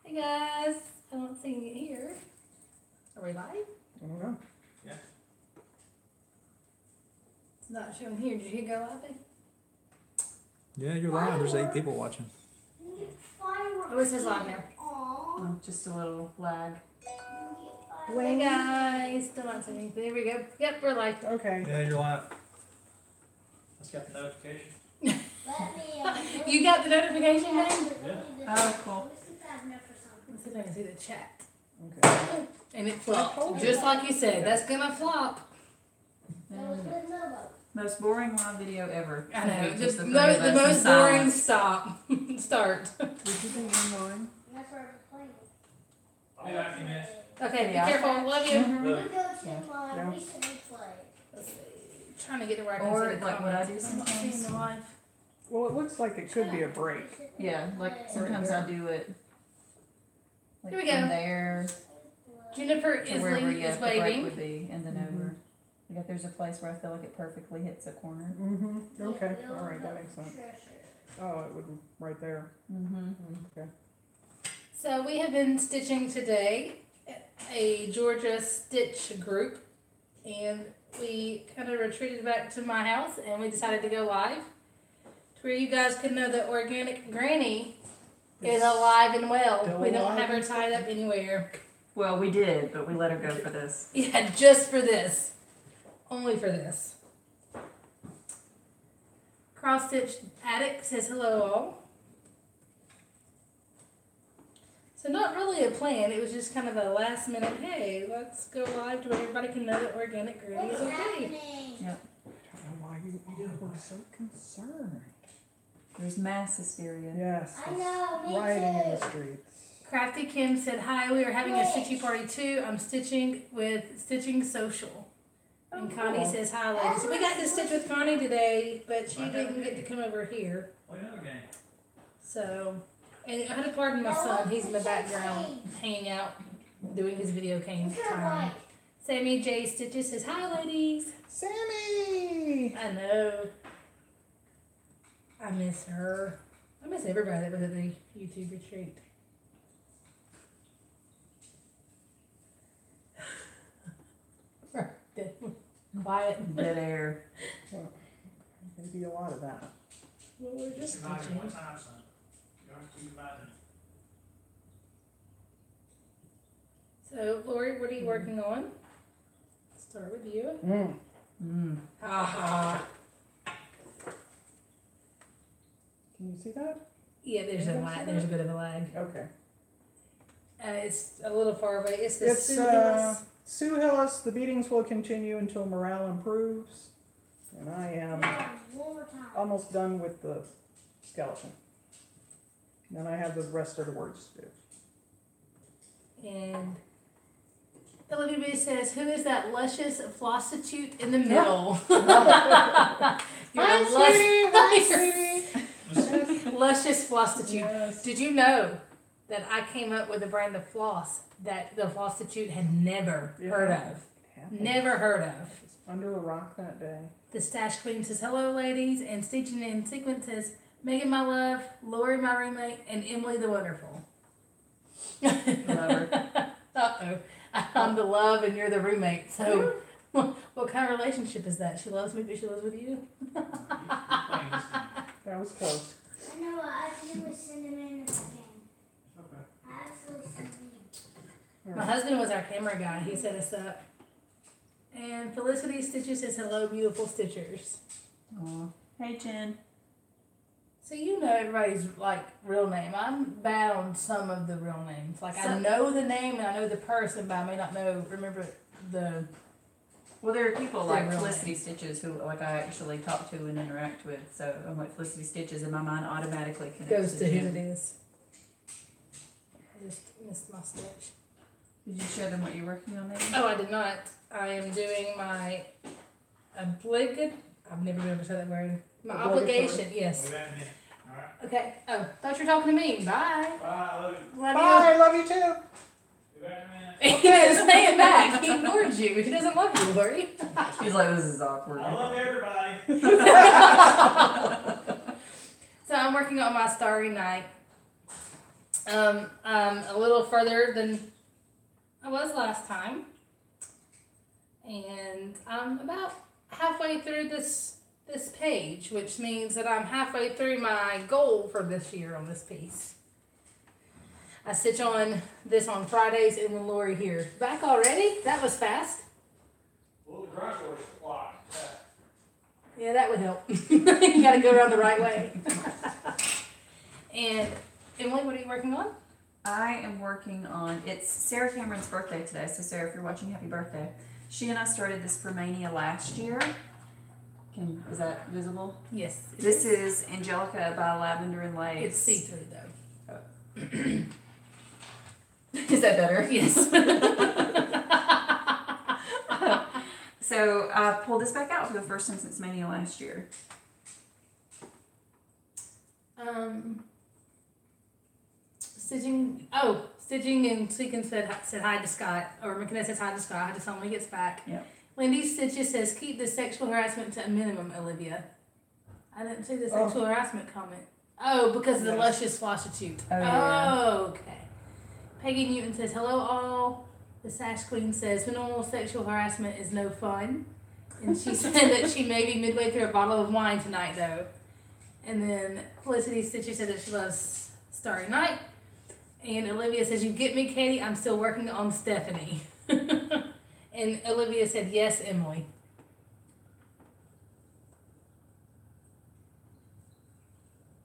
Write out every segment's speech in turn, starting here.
Hey guys, I don't see you here. Are we live? I don't know. Yeah. It's not showing here. Did you go live? Yeah, you're live. There's 8 people watching. Oh, it says live now. Oh, just a little lag. Hey guys, still not seeing anything. There we go. Yep, we're live. Okay. Yeah, you're live. Let's get the notification. You got the notification thing? Yeah. Oh, cool. Let's see if I can see the chat. Okay. And it flopped. Just like you said, that's gonna flop. Most boring live video ever. I know. Just The, the three of the us in most boring silence. start. Did you think online? I'll be back in a minute. Okay, Yeah. be careful. Love you. Look. Let's see. Trying to get to where I can Or see the like what I comments. do I'm not seeing sometimes. the live. Well, it looks like it could be a break. Yeah, like sometimes I do it. Like Here we go. From there Jennifer to wherever Isley is the break waiting. would be, and then Mhm. over. Like if there's a place where I feel like it perfectly hits a corner. Mm-hmm. Okay. All right. That makes sense. Oh, it would right there. Mm-hmm. Okay. So we have been stitching today, a Georgia stitch group, and we kind of retreated back to my house and we decided to go live to where you guys could know that Organic Granny is alive and well. Still We don't alive have her and tied up anywhere. Well, we did, but we let her go for this. Yeah, just for this. Only for this. Cross Stitch Addict says hello all. So not really a plan, it was just kind of a last minute, hey, let's go live to where everybody can know that Organic Granny is okay. I don't know why you were so concerned. There's mass hysteria. Yes. I know, me Rioting in the too. streets. Crafty Kim said, hi, we are having a stitchy party too. I'm stitching with Stitching Social. And Connie cool. says, hi ladies. So we got to stitch with Connie today, but she didn't get to come over here. Play another game. So, and I had to pardon my son. He's in the background hanging out, doing his video game time. Sammy J. Stitches says, hi ladies. Sammy. I know. I miss her. I miss everybody that was at the YouTube retreat. Quiet. Dead air. Maybe a lot of that. Well, we're just You're not stitching. one time, son. You have to keep dividing. So, Lori, what are you working on? Start with you. Mm. Ha ha. Can you see that? Yeah, there's a lag. There's a bit of a lag. Okay. It's a little far away. It's the It's Sue Hillis. Sue Hillis. The beatings will continue until morale improves, and I am almost done with the skeleton. Then I have the rest of the words to do. And LWB says, who is that luscious prostitute in the middle? You're Hi, a sweetie. Hi, sweetie. luscious prostitute. Yes. Did you know that I came up with a brand of floss that the prostitute had never heard of? It happened. Never heard of. Under a rock that day. The Stash Queen says, hello ladies, and Stitching in Sequence says, Megan my love, Lori my roommate, and Emily the wonderful. Love her. Uh-oh. I'm the love and you're the roommate. So what kind of relationship is that? She loves me, but she lives with you? You're playing this game. That was close. I know, I actually was cinnamon if I can. Okay. I actually cinnamon. My husband was our camera guy. He set us up. And Felicity Stitches says, hello, beautiful stitchers. Aw. Hey, Jen. So you know everybody's, like, real name. I'm bad on some of the real names. Like, I know the name and I know the person, but I may not remember the... Well, there are people They're like real Felicity Stitches who, like, I actually talk to and interact with. So I'm like Felicity Stitches, and my mind automatically connects Goes to who Jen. it is. I just missed my stitch. Did you show them what you're working on there? Oh, I did not. I am doing my obligate. I've never been able to say that word. My Obligatory. obligation, yes. We'll be back in a minute. Alright. Okay. Oh, thought you were talking to me. Bye. Bye, I love you. Love Bye. Love you too. Be back in a minute. you. He didn't say it back. He ignored you. He doesn't love you, Lori. He's like, this is awkward. I love everybody. So I'm working on my Starry Night I'm a little further than I was last time. And I'm about halfway through this page, which means that I'm halfway through my goal for this year on this piece. I stitch on this on Fridays and then Lori here. Back already? That was fast. Well, the garage door's locked. Yeah, that would help. You gotta go around the right way. And Emily, what are you working on? I am working on, it's Sarah Cameron's birthday today, so Sarah, if you're watching, happy birthday. She and I started this for Mania last year. Is that visible? Yes. This is Angelica by Lavender and Lace. It's see-through though. Is that better? Yes. So I pulled this back out for the first time since Mania last year. Stitching and Seekin said hi to Scott, or McKenna says hi to Scott. I just tell him when he gets back. Yep. Lindy Stitches says keep the sexual harassment to a minimum, Olivia. I didn't see the sexual harassment comment. Oh, because of the luscious prostitute. Oh, yeah. Oh, okay. Peggy Newton says hello all. The Sash Queen says normal sexual harassment is no fun. And she said that she may be midway through a bottle of wine tonight though. And then Felicity Stitches said that she loves Starry Night. And Olivia says, you get me, Katie? I'm still working on Stephanie. And Olivia said, yes, Emily.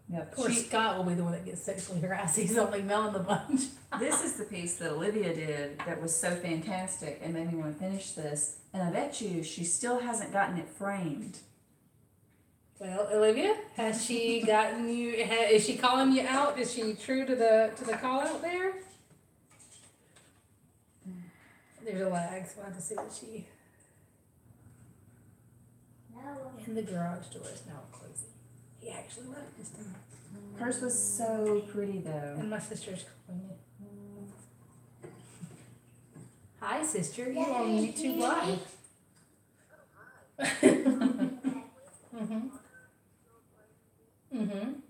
Yep. Of course, Scott will be the one that gets sexually harassed. He's the only male in the bunch. This is the piece that Olivia did that was so fantastic and made me want to finish this. And I bet you she still hasn't gotten it framed. Well, Olivia, has she gotten you? Is she calling you out? Is she true to the call out there? There's a lag, so I have to see what she. No. And the garage door is now closing. He actually left this time. Hers was so pretty though. And my sister's calling me. Hi, sister. You on YouTube Live? Mhm. Mhm.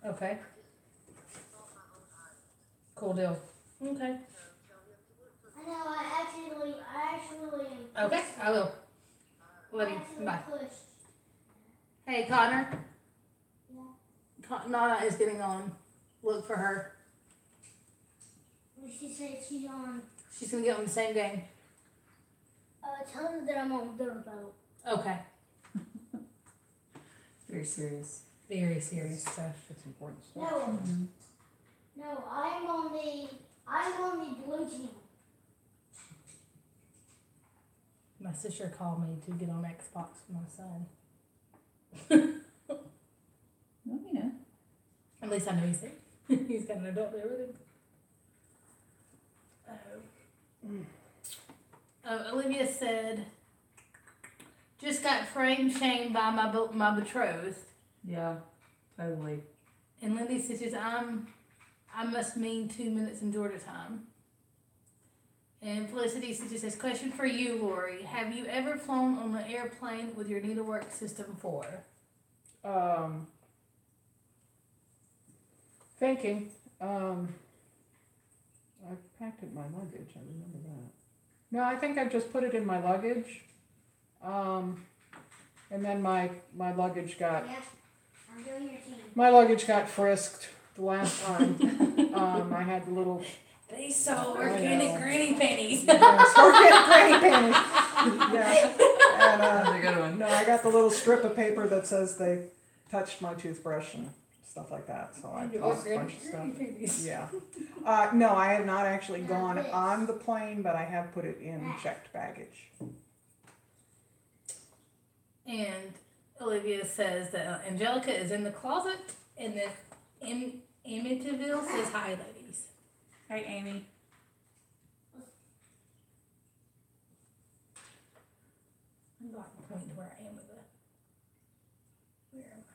Okay. Cool deal. Okay. I know, I actually Okay, I will. Love you. Bye. pushed. Hey, Connor. Yeah. Nana is getting on. Look for her. She said she's on. She's gonna get on the same game. Tell her that I'm on their boat. Okay. Very serious. Very serious stuff. It's important stuff. No, Mm-hmm. no, I'm on the blue team. My sister called me to get on Xbox with my son. Well, you know. At least I know he's there. He's got an adult there with him. Olivia said, just got frame shamed by my betrothed. Yeah, totally. And Lindy says, I must mean 2 minutes in Georgia time. And Felicity says, question for you, Lori. Have you ever flown on an airplane with your needlework system before? Thinking. I packed it in my luggage, I remember that. No, I think I just put it in my luggage. And then my luggage got Yeah, I'm doing your team. my luggage got frisked the last time. I had the little They sold I organic know. granny panties. organic granny panties. Yeah. And That's a good one. no, I got the little strip of paper that says they touched my toothbrush and stuff like that. So I tossed a bunch of stuff. Yeah. No, I have not actually gone on the plane, but I have put it in checked baggage. And Olivia says that Angelica is in the closet, and then Amityville says hi, ladies. Hey, Amy. I'm going to point to where I am with the. Where am I?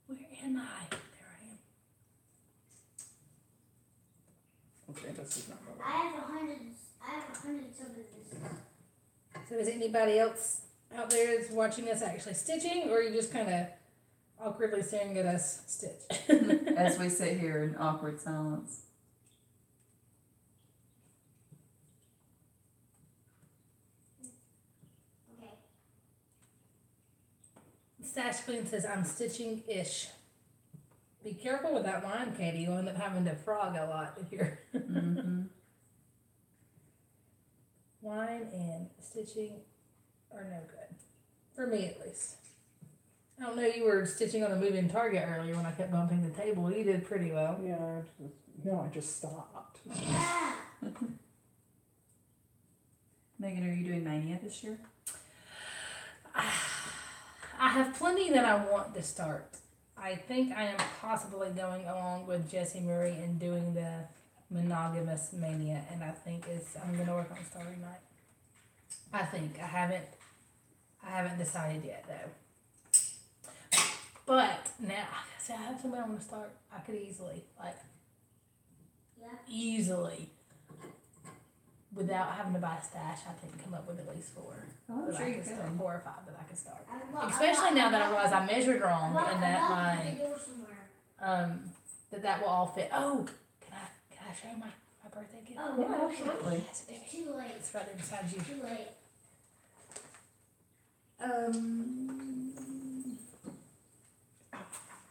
Where am I? There I am. Okay, this is not going. I have 100 something this. So is anybody else out there that's watching us actually stitching, or are you just kind of awkwardly staring at us stitch. As we sit here in awkward silence. Okay. Stash Queen says, I'm stitching-ish. Be careful with that line, Katie. You'll end up having to frog a lot if you're... Mm-hmm. Line and stitching are no good. For me, at least. I don't know, you were stitching on a moving target earlier when I kept bumping the table. You did pretty well. Yeah, I just stopped. Megan, are you doing Mania this year? I have plenty that I want to start. I think I am possibly going along with Jessie Murray and doing the monogamous mania, and I think I'm gonna work on Starry Night. I think I haven't decided yet though. But now, see, I have somebody I want to start. I could easily, easily, without having to buy a stash, I think come up with at least 4. Oh, I'm that sure I you could could. start, 4 or 5 that I could start. Especially now that I realize I measured wrong and that that will all fit. Oh, can I show my birthday gift? Oh, Yeah, absolutely. Yes, baby. It's too late. It's right there beside you. Too late.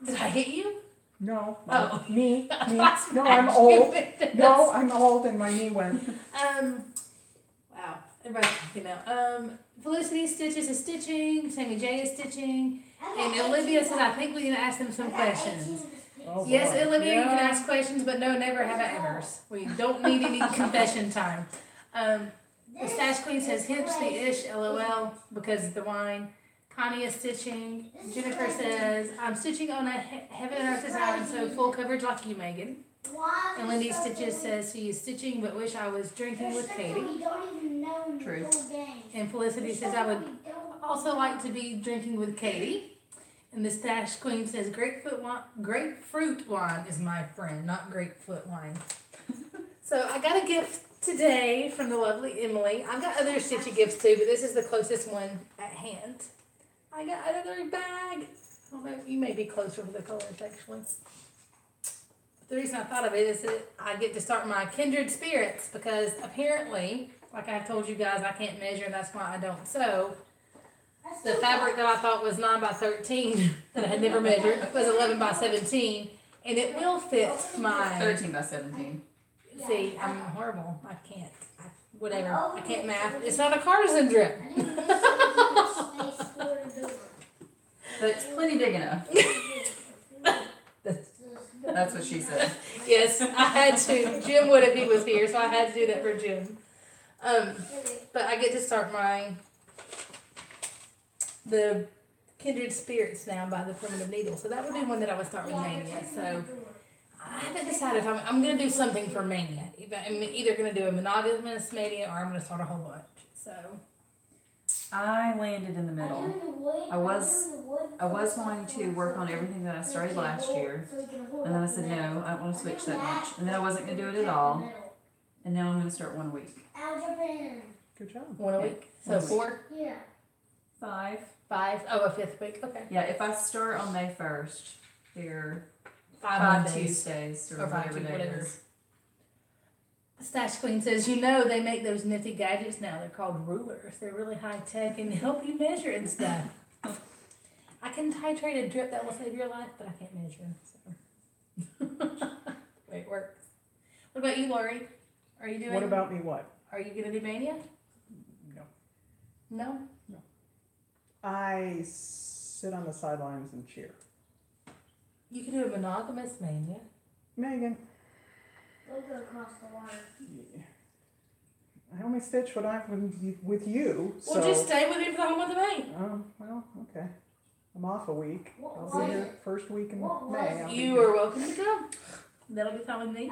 Did I hit you? No. Oh. Me. I No, I'm old. smacked you. No, I'm old and my knee went. Wow. Everybody's talking now. Felicity Stitches is stitching. Sammy J is stitching. And Olivia says, I think we need to ask them some questions. Oh, Yes, boy. Olivia, you can Yeah. ask questions, but no, never have evers. We don't need any confession time. The Stash Queen says, hips the ish, lol, because of the wine. Connie is stitching. Jennifer says, I'm stitching on a Heaven and Earth design, so full coverage like you, Megan. And Lindy Stitches says she is stitching, but wish I was drinking with Katie. True. And Felicity says, I would also like to be drinking with Katie. And the Stash Queen says, grapefruit wine is my friend, not grapefruit wine. So I got a gift today from the lovely Emily. I've got other stitchy gifts too, but this is the closest one at hand. I got another bag. Although you may be closer to the colors actually. The reason I thought of it is that I get to start my kindred spirits because apparently, like I told you guys, I can't measure and that's why I don't sew. The fabric that I thought was 9 by 13 that I had never measured was 11 by 17, and it will fit my. 13 by 17. See, I'm horrible. I can't. Whatever. I can't math. It's not a partisan drip. But it's plenty big enough. That's what she said. Yes, I had to. Jim would if he was here, so I had to do that for Jim. But I get to start the Kindred Spirits now by the Primitive Needle. So that would be one that I would start with Mania. So I haven't decided if I'm going to do something for Mania. I'm either going to do a monogamous Mania or I'm going to start a whole bunch. So I landed in the middle. I was wanting to work on everything that I started last year. And then I said, no, I don't want to switch that much. And then I wasn't going to do it at all. And now I'm going to start one a week. Good job. one a week. So 4, Yeah. 5. 5. Oh, a 5th week. Okay. Yeah, if I start on May 1st, they're 5 5 Mondays. Tuesdays or Or 5 whatever Tuesdays, day whatever. it is. Stash Queen says, you know they make those nifty gadgets now. They're called rulers. They're really high tech and help you measure and stuff. I can titrate a drip that will save your life, but I can't measure. So. Wait, it works. What about you, Lori? Are you doing? What about me? What? Are you gonna do Mania? No. No. I sit on the sidelines and cheer. You can do a monogamous Mania. Megan, Don't go across the water. I only stitch what I with you. Well, just stay with me for the whole month of May. Well, okay. I'm off a week. What I'll was be here it? first week in What was May. I'll be You here. are welcome to come. That'll be fine with me.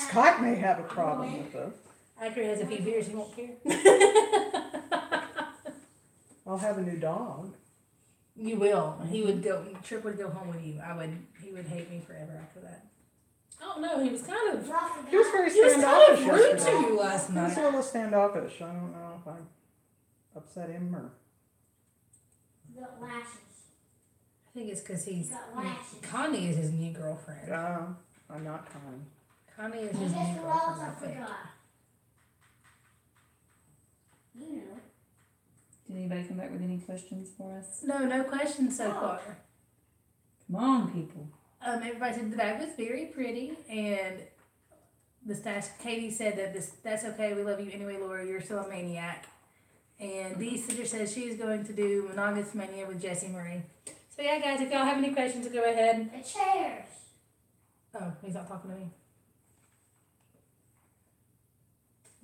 Scott may have a problem with this. After he has a few beers, he won't care. I'll have a new dog. You will. He would go. Trip would go home with you. He would hate me forever after that. Oh no, he was kind of. He was very He was kind standoffish of rude to yesterday. you last He was a night. little standoffish. I don't know if I upset him or. The lashes. I think it's because he's Got lashes. Connie is his new girlfriend. I'm not Connie. Connie is And his guess new what else girlfriend, I I think. forgot? You know. Did anybody come back with any questions for us? No questions so Oh. far. Come on, people. Everybody said the bag was very pretty, and the stash. Katie said that that's okay. We love you anyway, Laura. You're still a maniac. And Dee Sitter says she's going to do Monogamous Mania with Jessie Marie. So yeah, guys, if y'all have any questions, go ahead. The chairs. Oh, he's not talking to me.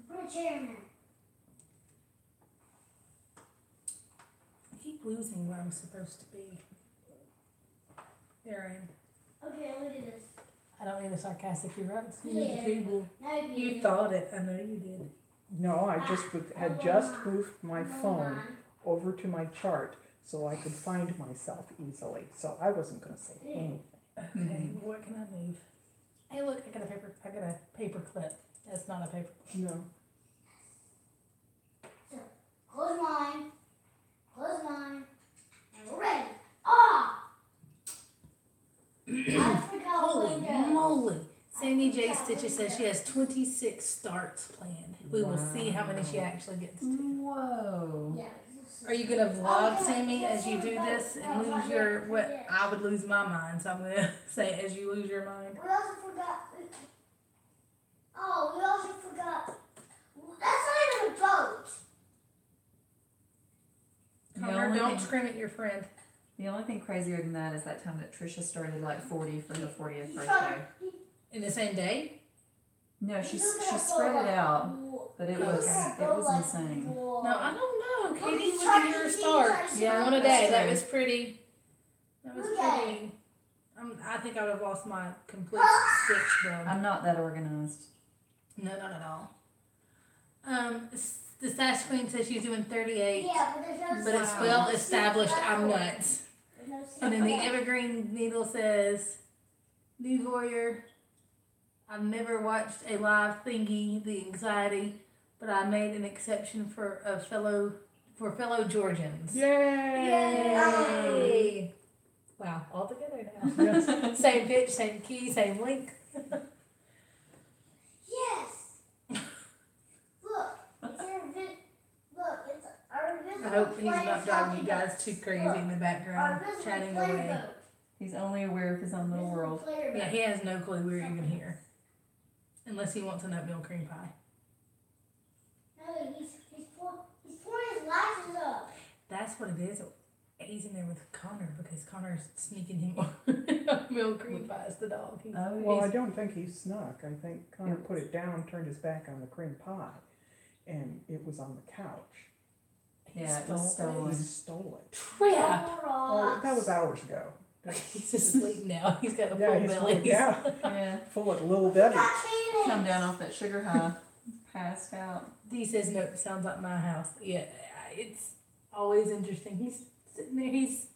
Put a chair in there. I keep losing where I'm supposed to be. There I am. Okay, look at this. I don't mean the sarcastic. You're right. Yeah. No, You thought it. I know you did. No, I had just moved my phone over to my chart so I could find myself easily. So I wasn't going to say anything. Okay, what can I move? Hey, look, I got a paper clip. That's not a paper. No. Close mine. Close mine. And we're ready. Ah! I forgot Holy windows. moly! Sammy J. Stitches says she has 26 starts planned. We will see how many she actually gets to. Whoa. Yeah. Are you gonna vlog, Sammy, as you do this and lose your what? I would lose my mind, so I'm gonna say as you lose your mind. We also forgot. Oh, we also forgot. That's not even a boat. The Connor, only don't thing- scream at your friend. The only thing crazier than that is that time that Trisha started like 40 for her 40th He's birthday. trying- In the same day? No, she he's looking at spread it Boba. out, but it was insane. No, I don't know. Katie, He's look at trying your to- starts. Yeah, on a that's day. That true. was pretty. That was Look at pretty. I think I would have lost my complete stitch bug. I'm not that organized. No, not at all. The Stash Queen says she's doing 38, Yeah, but there's no but it's sound. well established. I'm nuts. There's no And then the sound. Evergreen Needle says, New Warrior, I've never watched a live thingy, the anxiety, but I made an exception for fellow Georgians. Yay! Wow, all together now. Yes. Same pitch, same key, same length. Yes. Look, it's our look, it's our I hope he's not driving you guys too crazy in the background, chatting away. He's only aware of his own little world. Yeah, he has no clue we're even here. Unless he wants an oatmeal cream pie. No, he's pouring his lashes up. That's what it is. He's in there with Connor because Connor's sneaking him oatmeal cream pies, the dog. Oh, Well, I don't think he snuck. I think Connor put it down, turned his back on the cream pie, and it was on the couch. yeah, it was He stolen. stole it. Crap! Oh, that was hours ago. He's asleep now. He's got a Yeah, full he's belly. full, yeah, Yeah, full of little Debbie. come down off that sugar high, passed out. Dee says, nope, sounds like my house. Yeah, it's always interesting. He's sitting there. He's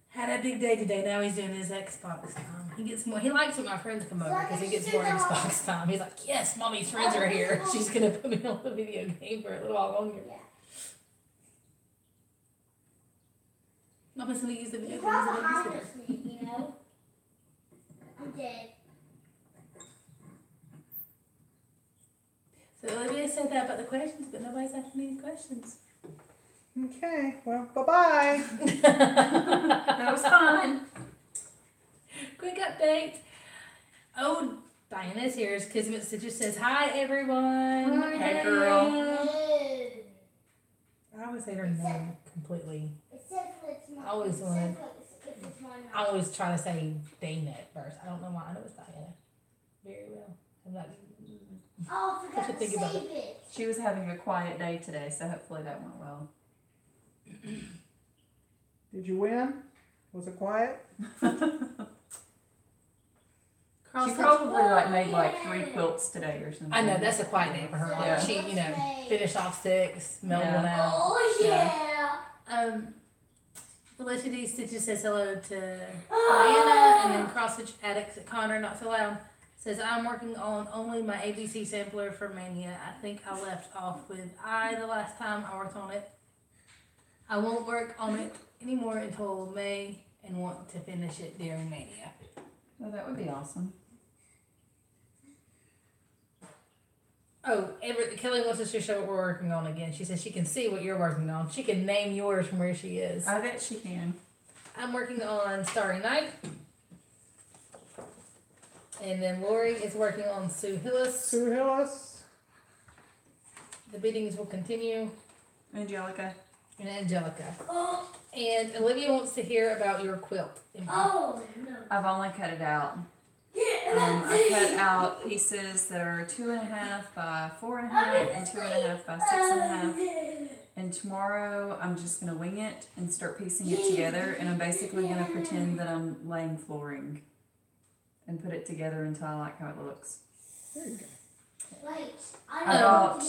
had a big day today. Now he's doing his Xbox time. He gets more. He likes when my friends come over because he gets more Xbox time. He's like, yes, mommy's friends are here. She's gonna put me on the video game for a little while longer. Yeah. Mama's gonna use the video He's game as a right behind babysitter. us, you know. I'm dead. So Olivia said that about the questions, but nobody's asking any questions. Okay, well, bye-bye. That was fun. Quick update. Oh, Diana's here. Kismet Stitches says, hi, everyone. Hi, Hey, girl. No. I always say her name completely. Except for it's my. I always wanted- except for it's my I always try to say Dana at first. I don't know why. I know it's Diana very well. I'm not. Oh, I What forgot you to think about save it. She was having a quiet day today, so hopefully that went well. Did you win? Was it quiet? Carl She said- probably like made like 3 quilts today or something. I know that's a quiet day for her. Like Yeah. she, finished off 6, mailed Yeah. one out. Oh, yeah. Felicia D. Stitches says hello to Diana, and then Cross Stitch Addicts at Connor, not so loud, says I'm working on only my ABC sampler for Mania. I think I left off with I the last time I worked on it. I won't work on it anymore until May and want to finish it during Mania. Oh, that would be awesome. Oh, Kelly wants us to show what we're working on again. She says she can see what you're working on. She can name yours from where she is. I bet she can. I'm working on Starry Night. And then Lori is working on Sue Hillis. Sue Hillis. The beatings will continue. Angelica. And Angelica. Oh, And Olivia wants to hear about your quilt. oh, no. I've only cut it out. Yeah, I cut out pieces that are 2.5 by 4.5 and 2.5 by 6.5. And tomorrow I'm just gonna wing it and start piecing it together. And I'm basically gonna pretend that I'm laying flooring and put it together until I like how it looks. There you go. Wait, I bought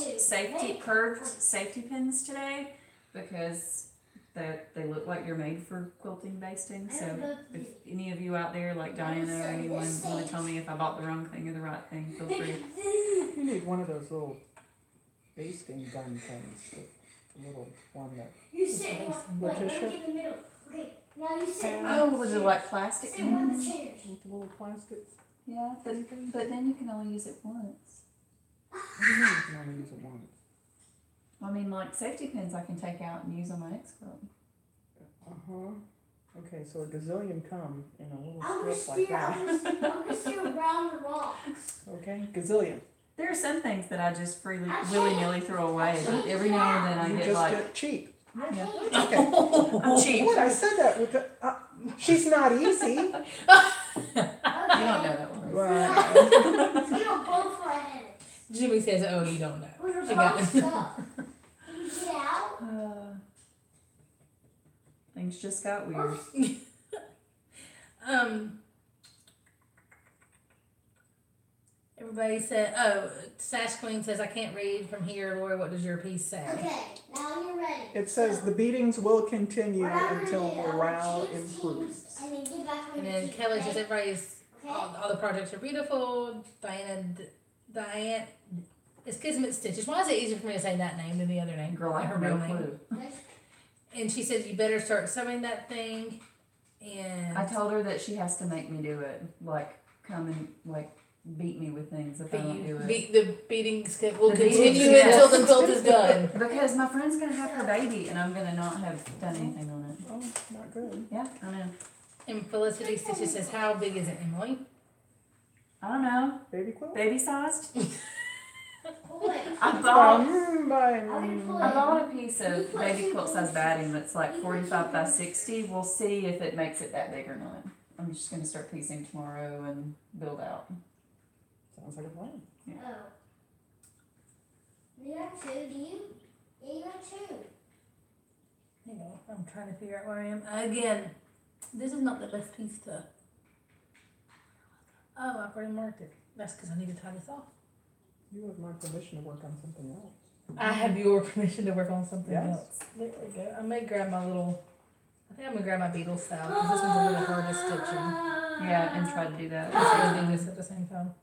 curved safety pins today because they look like you're made for quilting basting. So if any of you out there, like Diana or anyone, want to tell me if I bought the wrong thing or the right thing, feel free. You need one of those little basting gun things. The little one that. You sit wait, let me Letitia? get in the middle. Okay, now you sit. Oh, was it like plastic? Sit one of the chairs. With the little plastic. Yeah, but then you can only use it once. What do you mean you can only use it once? I mean, like safety pins I can take out and use on my next quilt. Okay, so a gazillion come in a little I'm gonna strip like steer. that. I'm gonna steer around the rocks. Okay, gazillion. There are some things that I just willy-nilly throw away, but every now and then I You get just like, get cheap. yeah, Okay. I'm cheap. Boy, I said that with the. She's not easy. You don't know that one. Right. We don't both right in it. Jimmy says, oh, you don't know. We were I got both it. stuck. Can you get out? Things just got weird. Everybody said, oh, Sash Queen says, I can't read from here. Lori, what does your piece say? Okay, now you're ready. It says the beatings will continue What I'm gonna until do, I'm gonna morale choose improves. teams and then get back on And the then team, Kelly okay? says, everybody's, Okay. all the projects are beautiful. Diane, it's Kismet Stitches. Why is it easier for me to say that name than the other name? Girl, I Her have real no name. clue. And she said, you better start sewing that thing. And I told her that she has to make me do it. Like, come and, like, beat me with things if I don't do it. the beatings will The continue beatings, yes. until the quilt is done. Because my friend's gonna have her baby and I'm gonna not have done anything on it. Oh, not good. Yeah, I know. And Felicity Stitches says, how big is it, Emily? I don't know. Baby quilt? Baby sized? Pull it. I bought I I bought a piece of baby quilt size batting that's like 45 by 60. We'll see if it makes it that big or not. I'm just gonna start piecing tomorrow and build out. Sounds like a plan. Oh. You have two, do you? Yeah, you have two. Hang on, I'm trying to figure out where I am. Again, this is not the best piece to. Oh, I've already marked it. That's because I need to tie this off. You have my permission to work on something else. I have your permission to work on something Yes. else. There we go. I may grab my little. I think I'm gonna grab my beetle style because this one's a little hard to stitch in. Yeah, and try to do that. I'm trying to do this at the same time.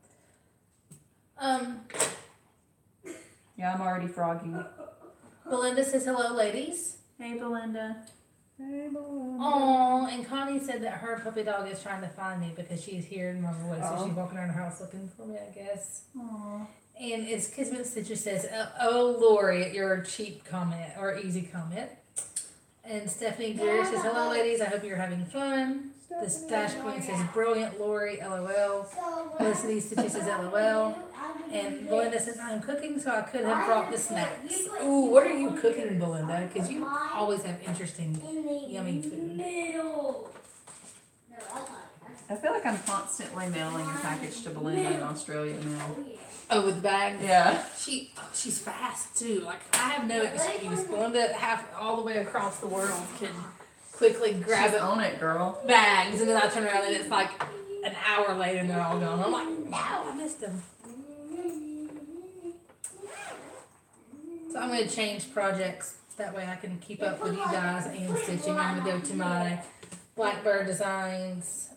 Yeah, I'm already froggy. Belinda says hello, ladies. Hey, Belinda. Hey, Belinda. Oh, and Connie said that her puppy dog is trying to find me because she's hearing my voice, so Oh. she's walking around her house looking for me, I guess. Aww. And it's Kismet Stitches says, oh, Lori, your cheap comment or easy comment. And Stephanie Greer says, hello, ladies. I hope you're having fun. The Stash Queen says, brilliant, Lori, LOL. Felicity Stitches says, LOL. And Belinda says, I'm cooking, so I could have brought the snacks. Ooh, what are you cooking, Belinda? Because you always have interesting, yummy food. Middle. No, I got it. I feel like I'm constantly mailing a package to Belinda in Australia now. Oh, yeah. Oh, with the bags? Yeah. She's fast, too. Like, I have no excuse. Belinda, all the way across the world, can quickly grab She's it on it, girl. bags, and then I turn around and it's like an hour later and they're all gone. I'm like, no, I missed them. So I'm going to change projects. That way I can keep up with you guys and stitching. I'm going to go to my Blackbird Designs,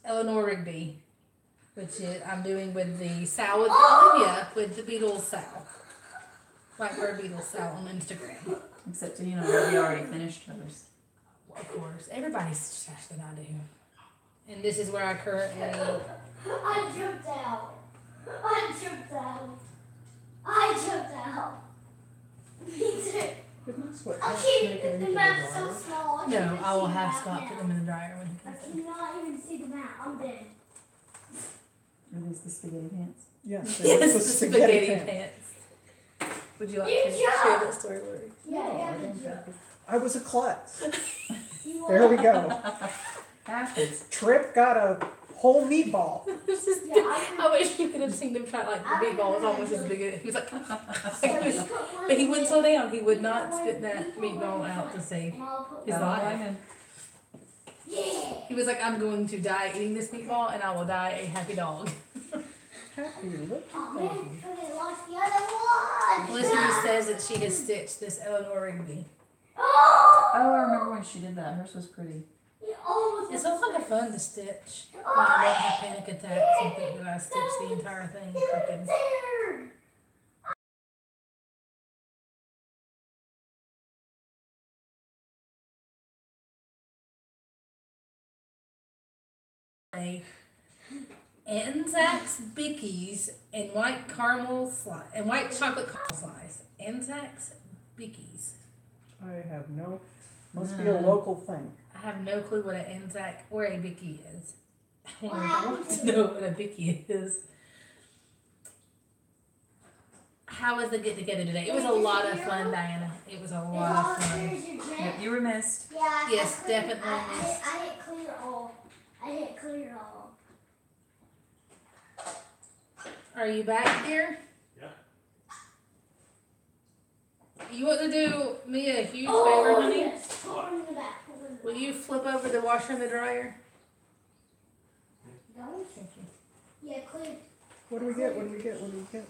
Eleanor Rigby, which is, I'm doing with the Sow with Olivia, with the Beatles Sow. Blackbird Beatles Sow on Instagram. Except, you know, we already finished hers. Of course, everybody's faster than I do. And this is where I currently. I jumped out. I jumped out. I jumped out. Me too. Goodness, what I else keep make it the into map so dryer? small. I No, can't I will see the have map Scott now. put them in the dryer when he I comes in. cannot even see the map. I'm dead. Are these the spaghetti pants? Yes, Yes, it's the the spaghetti pan. pants. Would you like You to share that story, Lori? Yeah, No, yeah, I don't yeah. think it- I was a klutz. You There we are- go. Happens. Trip got a whole meatball. This is- Yeah, I wish you could have seen him try. Like the meatball was almost as big as he was like. But he wouldn't slow down. He would not spit that meatball out to save his Don't life. blame him. Yeah. He was like, "I'm going to die eating this meatball, and I will die a happy dog." Happy little Oh doggy. man, I lost the other one. Felicity says that she has stitched this Eleanor Rigby. Oh! Oh, I remember when she did that. Hers was pretty. You almost It's so kind of fun to stitch. When I don't have panic attacks and think that I stitched the entire thing crooked. there. Anzacs Bickies and white caramel slice and white chocolate caramel slice. Anzacs Bickies. I have no, must be a local thing. I have no clue what an Anzac or a Bicky is. I want to know what a Bicky is. How was the get together today? It was a lot of fun, Diana. It was a lot of fun. Yep, you were missed. Yeah. Yes, I definitely missed. I hit clear all. I hit clear all. Are you back here? Yeah. You want to do me a huge favor, honey? Yes. Pull it in the back. Pull it in the Will back. you flip over the washer and the dryer? Don't. Thank you. Yeah, clear. What do we get? What do we get? What do we get?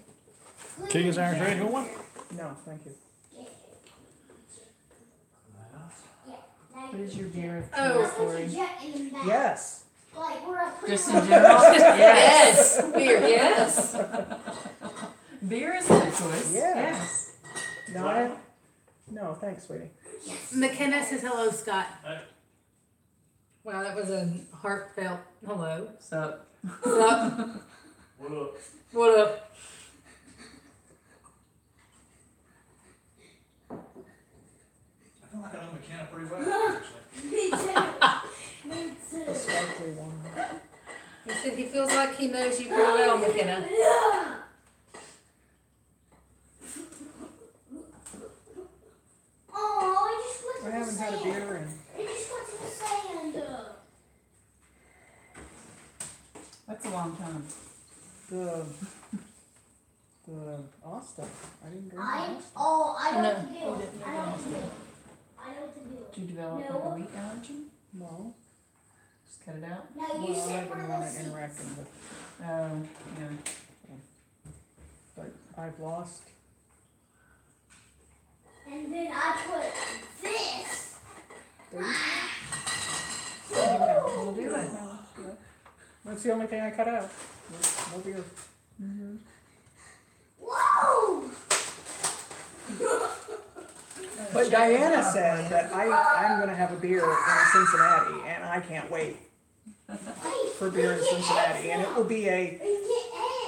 Clear. Keegan's Iron Trade, who won? No, thank you. Yeah. What is your beer of Oh. choice, Put your Lori? jet in the back. Yes. Like we're a Just pretty in general? Yes, beer, yes. Beer is a good choice. Yeah. Yes. No, I, no, thanks, sweetie. McKenna says hello, Scott. Hey. Wow, that was a heartfelt hello. So, What's up? What up? What up? I feel like I know McKenna pretty well, actually. Me too. Me A too. sparkly one. He said he feels like he knows you pretty well, McKenna. Yeah. Oh, I just went to I the haven't had a sand. beer in. I just went to the sand. that's a long time. The Asta. I didn't drink the I Asta. I know No, what to do. you didn't know I know what to that. do. I know what to do. Did you develop like No. a wheat allergy? No. Just cut it out? Now you Well, I sit one didn't of want those it seats. interacting with, Yeah. but I've lost. And then I put this. We'll do it. That's the only thing I cut out. No beer. Mm-hmm. Whoa! But Diana said that I'm gonna have a beer in Cincinnati, and I can't wait Wait, for beer in Cincinnati, and it will be a, and get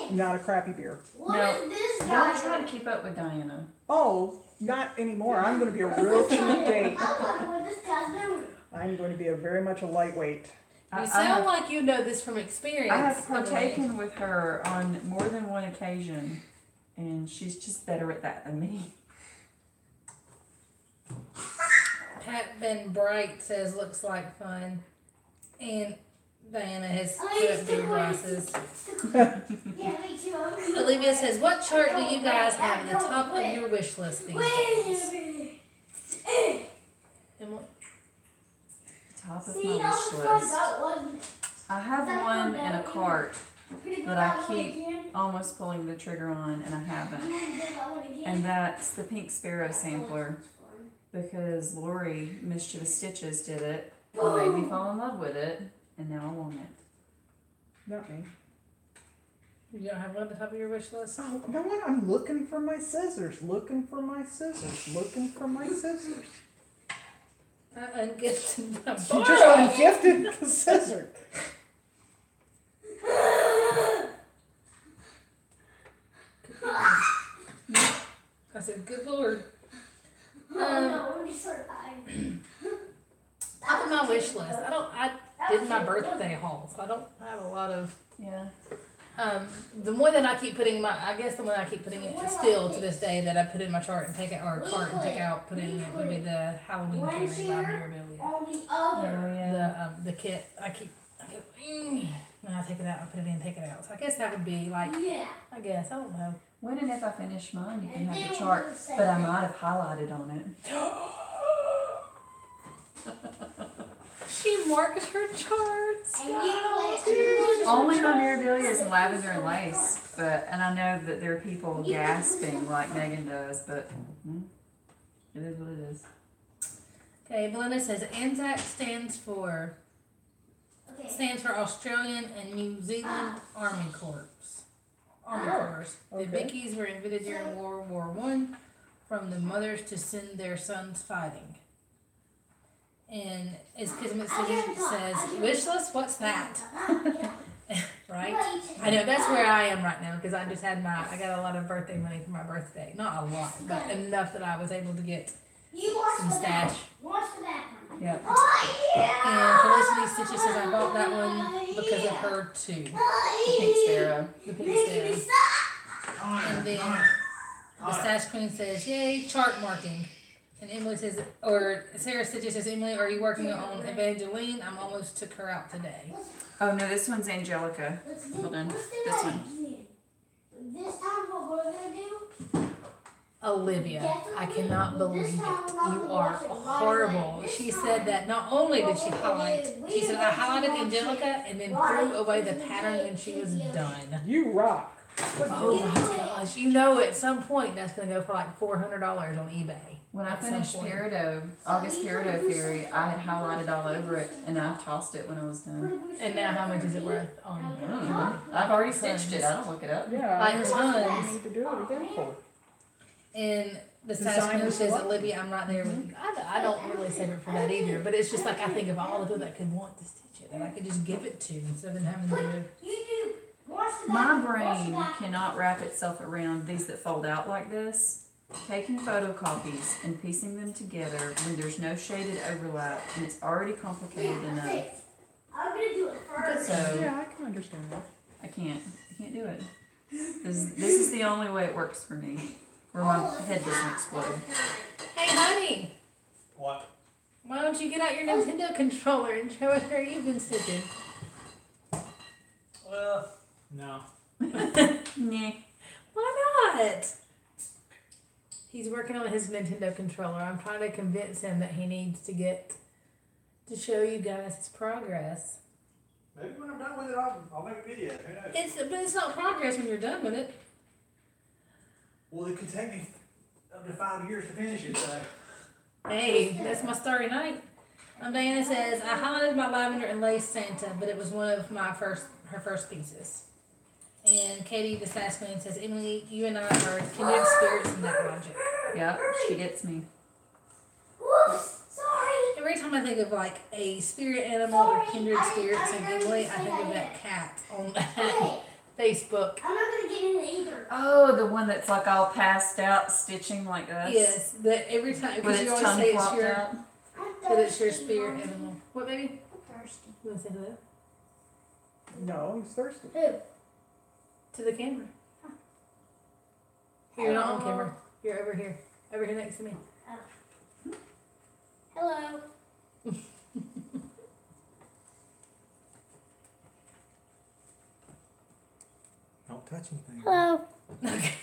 eggs. not a crappy beer. What No, is this Don't guy? try to keep up with Diana. Oh, not anymore. I'm gonna be a real cheap date. I wonder what this guy's doing. I'm going to be a very much a lightweight. You I sound have, like you know this from experience. I have partaken with her on more than one occasion, and she's just better at that than me. Pat Ben Bright says looks like fun. And Diana has I put up used beer to glasses. Yeah, me too. I'm Olivia says, what chart do you guys have at the top of your wish list these Wait a days? minute. Emily? Top of See, my that was wish the first list. that one. I have one in a cart that I keep Again. almost pulling the trigger on, and I haven't. I'm gonna do that one again. And that's the Pink Sparrow sampler, because Lori, Mischievous Stitches, did it and made me fall in love with it, and now I want it. Not me. You don't have one at the top of your wish list? Oh, you know what? I'm looking for my scissors. Looking for my scissors. Looking for my scissors. Ungifted. You just ungifted the scissor. I said, good Lord. Top of my wish list. I did my birthday haul, so I don't have a lot of. Yeah. The one that I keep putting I guess the one I keep putting in still to this day that I put in my chart and take it, or cart and take out, put in it would be the Halloween candy by Mirabilia. Oh, yeah. The kit. I go, and I take it out, I put it in, take it out. So I guess that would be like, I guess, I don't know. When and if I finish mine, you can have the chart, but I might have highlighted on it. She marks her charts. Only my Mirabilia is lavender and lace, and I know that there are people gasping like Megan does, but it is what it is. Okay, Belinda says ANZAC stands for Australian and New Zealand Army Corps. Army Corps. The Okay. Bickies were invented during World War I from the mothers to send their sons fighting. And as Kismet City says, wish list, what's that? Right? I know, that's where I am right now, because I just had I got a lot of birthday money for my birthday. Not a lot, but enough that I was able to get some stash. Yep. And Felicity Stitches says, I bought that one because of her too. The pink sparrow. The pink sparrow. And then the Stash Queen says, yay, chart marking. And Emily says, or Sarah Stitches says, Emily, are you working on Evangeline? I almost took her out today. Oh no, this one's Angelica. Hold on. This one. This time what we're gonna do? Olivia, I cannot believe it. You are horrible. She said that not only did she highlight, she said, I highlighted Angelica and then threw away the pattern when she was done. You rock. Oh my gosh. You know at some point that's going to go for like $400 on eBay. When I At some finished point. August Peridot Fairy, I had highlighted all over it, and I tossed it when I was done. And now how much is it worth on I've already stitched it. I don't look it up. Yeah. Like What do tons. you need to do it again for? And the Designer Sasquatch says, what? Olivia, I'm right there with you. I don't really save it for that either, but it's just like I think of all the people that could want to stitch it, and I could just give it to instead of having to do it. My brain cannot wrap itself around these that fold out like this. Taking photocopies and piecing them together when there's no shaded overlap and it's already complicated enough. I'm gonna do it first. So Yeah, I can understand that. I can't do it. This is the only way it works for me, where my head doesn't explode. Hey, honey, What? why don't you get out your Nintendo controller and show us where you've been stitching? Well, no. Nah. Why not? He's working on his Nintendo controller. I'm trying to convince him that he needs to show you guys his progress. Maybe when I'm done with it, I'll make a video. Who knows? But it's not progress when you're done with it. Well, it could take me up to 5 years to finish it, so. Hey, that's my starry night. Diana says, I highlighted my lavender and lace Santa, but it was one of her first pieces. And Katie, the Sass Queen, says, Emily, you and I are kindred spirits in that logic. Yep, she gets me. Whoops, sorry. Every time I think of like a spirit animal or kindred spirits in Emily, I think of that cat on that Facebook. I'm not gonna get in it either. Oh, the one that's like all passed out, stitching like us. Yes, that every time, With because its you always tongue say it's flopped your, out. that it's your spirit animal. What, baby? I'm thirsty. You want to say hello? No, he's thirsty. Who? To the camera. You're not on camera. You're over here. Over here next to me. Hello. Don't touch anything. Hello. Okay.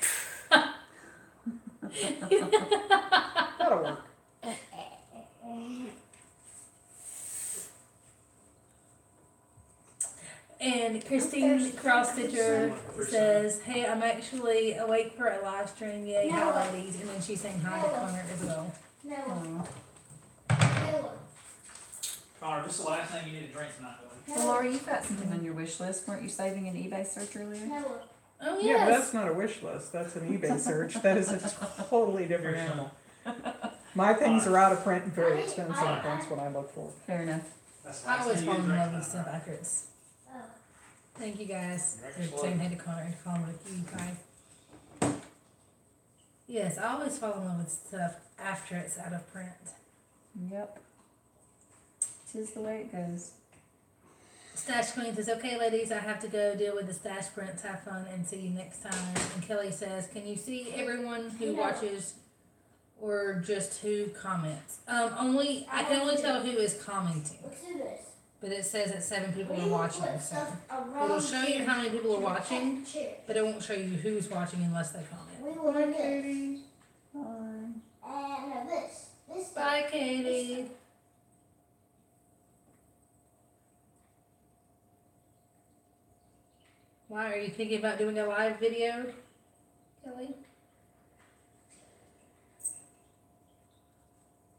That'll work. And Christine Cross Stitcher says, hey, I'm actually awake for a live stream. Yay, hi ladies. And then she's saying hi to Connor as well. No. Oh. Hello. Connor, this is the last thing you need to drink tonight, buddy. Well, Laura, you've got something on your wish list. Weren't you saving an eBay search earlier? Hello. Oh, Yeah, but yes. that's not a wish list. That's an eBay search. That is a totally different animal. My things are out of print and very expensive, that's what I look for. Fair enough. That's the I last always thing fall you in use love with next stuff time. after it's. Oh. Thank you guys. Record slow. Saying hey to Connor and call him a cutie pie. Yes, I always fall in love with stuff after it's out of print. Yep. 'Tis the way it goes. Stash Queen says, okay, ladies, I have to go deal with the stash prints. Have fun and see you next time. And Kelly says, can you see everyone who watches or just who comments? I can only tell who is commenting. Let's do this. But it says that 7 people We are will watching. put So stuff around it'll show you here. how many people are watching, Chair. but it won't show you who's watching unless they comment. We will do this. Katie. Bye. And no, this. This stuff. Bye, Katie. Why are you thinking about doing a live video, Kelly?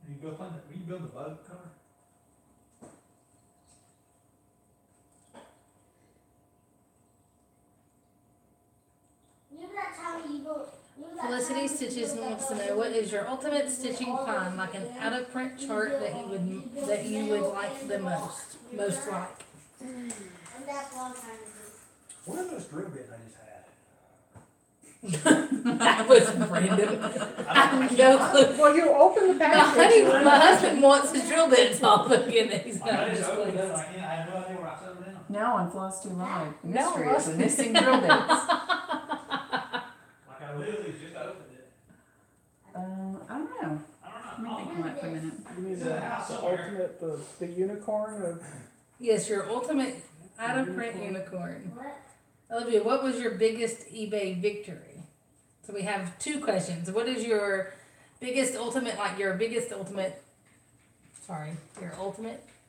You build the bug cover? Remember that time you go. Felicity Stitches wants to know, what is your ultimate stitching find, like an out of print chart that you would like the most like? And that's a long time ago. What are those drill bits I just had? That was random. I have no clue. Well, you open the package. My husband wants his drill bits off again. He's I got just opened it, displays. I had no idea where I set them down. Now on Floss Too Live, the Now mystery on of the missing drill bits. Like I literally just opened it. I don't know. I Let me think on that for a minute. You mean Is the it a house the somewhere? ultimate, the unicorn of, Yes, your ultimate out of print unicorn. What? Olivia, what was your biggest eBay victory? So we have 2 questions. What is your biggest ultimate